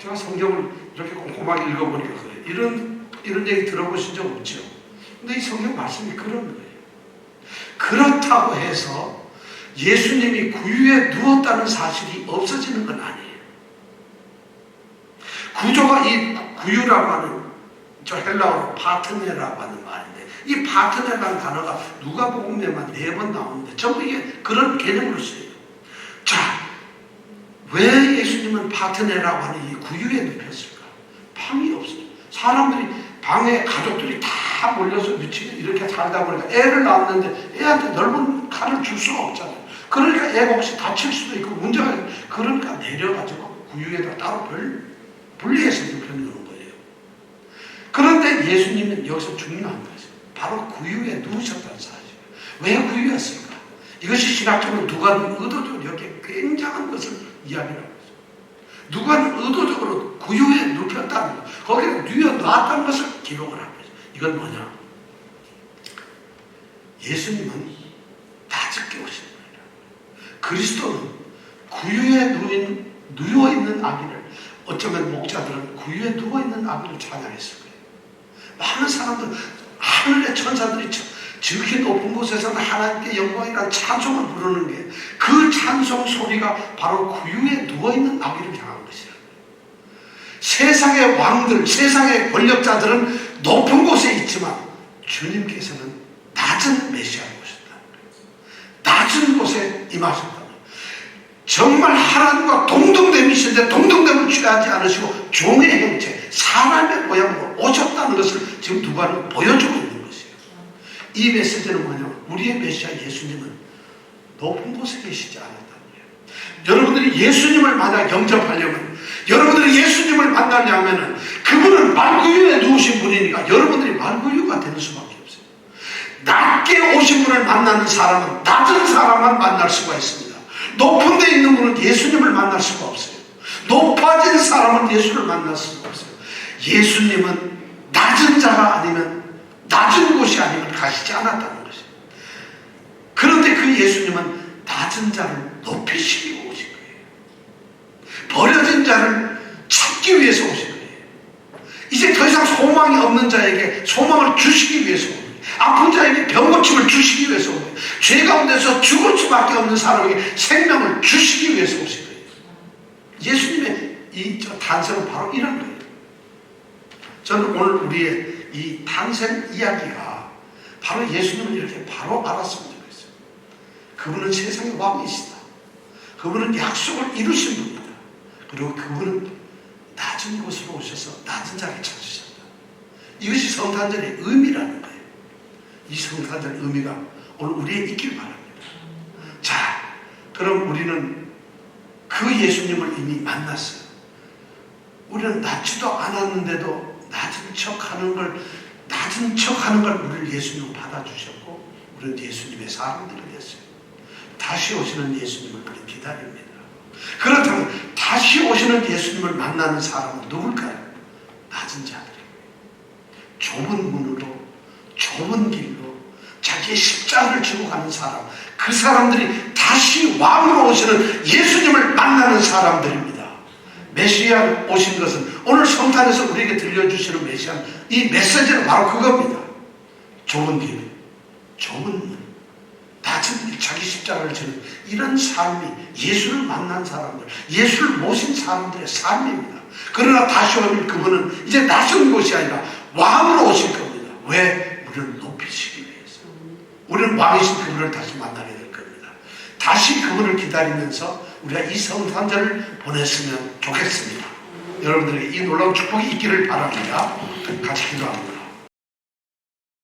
제가 성경을 이렇게 꼼꼼하게 읽어보니까 그래요. 이런 얘기 들어보신 적 없죠? 근데 이 성경 말씀이 그런 거예요. 그렇다고 해서 예수님이 구유에 누웠다는 사실이 없어지는 건 아니에요. 구조가 이 구유라고 하는 저 헬라어로 파트네라고 하는 말인데, 이 파트네라는 단어가 누가복음에만 4번 나오는데 전부 이게 그런 개념으로 쓰여요. 자, 왜 예수님은 파트네라고 하는 이 구유에 눕혔을까? 방이 없어요. 사람들이 방에 가족들이 다 몰려서 미치게 이렇게 살다 보니까 애를 낳았는데 애한테 넓은 칸을 줄 수가 없잖아요. 그러니까 애가 혹시 다칠 수도 있고 문제가 있고, 그러니까 내려가지고 구유에다 따로 분리해서 눕혀놓는 거예요. 그런데 예수님은 여기서 중요한 것이 바로 구유에 누우셨다는 사실이에요. 왜 구유였을까? 이것이 신학적으로 누가는 의도적으로 이렇게 굉장한 것을 이야기하고 있어요. 누가는 의도적으로 구유에 눕혔다는 것, 거기에 뉘어놨다는 것을 기록을 하고 있어요. 이건 뭐냐? 예수님은 낮게 오신 거예요. 그리스도는 구유에 누워있는 아기를, 어쩌면 목자들은 구유에 누워있는 아기를 찬양했을 거예요. 많은 사람들, 하늘의 천사들이 지극히 높은 곳에서는 하나님께 영광이라는 찬송을 부르는 게, 그 찬송 소리가 바로 구유에 누워있는 아기를 향한 것이라. 세상의 왕들, 세상의 권력자들은 높은 곳에 있지만 주님께서는 낮은 메시아로 오셨다는 거예요. 낮은 곳에 임하셨다는 거예요. 정말 하나님과 동등됨이신데 동등됨을 취하지 않으시고 종의 형체, 사람의 모양으로 오셨다는 것을 지금 누가는 보여주고 있는 것이에요. 이 메시지는 뭐냐면, 우리의 메시아 예수님은 높은 곳에 계시지 않았다는 거예요. 여러분들이 예수님을 만약 영접하려면, 여러분들이 예수님을 만나려면 그분은 말구유에 누우신 분이니까 여러분들이 말구유가 되는 수밖에 없어요. 낮게 오신 분을 만나는 사람은 낮은 사람만 만날 수가 있습니다. 높은 데 있는 분은 예수님을 만날 수가 없어요. 높아진 사람은 예수를 만날 수가 없어요. 예수님은 낮은 자가 아니면, 낮은 곳이 아니면 가시지 않았다는 것이에요. 그런데 그 예수님은 낮은 자를 높이시기 위해 오신 거예요. 버려진 자를 찾기 위해서 오신 거예요. 이제 더 이상 소망이 없는 자에게 소망을 주시기 위해서 온 거예요. 아픈 자에게 병고침을 주시기 위해서 온 거예요. 죄 가운데서 죽을 수밖에 없는 사람에게 생명을 주시기 위해서 오신 거예요. 예수님의 이 탄생은 바로 이런 거예요. 저는 오늘 우리의 이 탄생 이야기가 바로 예수님을 이렇게 바로 알았으면 좋겠어요. 그분은 세상의 왕이시다. 그분은 약속을 이루신 분이다. 그리고 그분은 낮은 곳으로 오셔서 낮은 자를 찾으셨다. 이것이 성탄절의 의미라는 거예요. 이 성탄절 의미가 오늘 우리에 있길 바랍니다. 자, 그럼 우리는 그 예수님을 이미 만났어요. 우리는 낮지도 않았는데도 낮은 척하는 걸 우리를 예수님은 받아주셨고, 우리는 예수님의 사람들이 됐어요. 다시 오시는 예수님을 우리는 기다립니다. 그렇다면 다시 오시는 예수님을 만나는 사람은 누굴까요? 낮은 자들이에요. 좁은 문으로, 좁은 길로 자기의 십자가를 지고 가는 사람, 그 사람들이 다시 왕으로 오시는 예수님을 만나는 사람들입니다. 메시아 오신 것은, 오늘 성탄에서 우리에게 들려주시는 메시아, 이 메시지는 바로 그겁니다. 좁은 길, 좁은 문, 낮은 길, 자기 십자가를 지는 이런 삶이 예수를 만난 사람들, 예수를 모신 사람들의 삶입니다. 그러나 다시 오면 그분은 이제 낯선 곳이 아니라 왕으로 오실 겁니다. 왜? 우리를 높이시기 위해서. 우리는 왕이신 그분을 다시 만나게 될 겁니다. 다시 그분을 기다리면서 우리가 이 성탄절을 보냈으면 좋겠습니다. 여러분들에게 이 놀라운 축복이 있기를 바랍니다. 같이 기도합니다.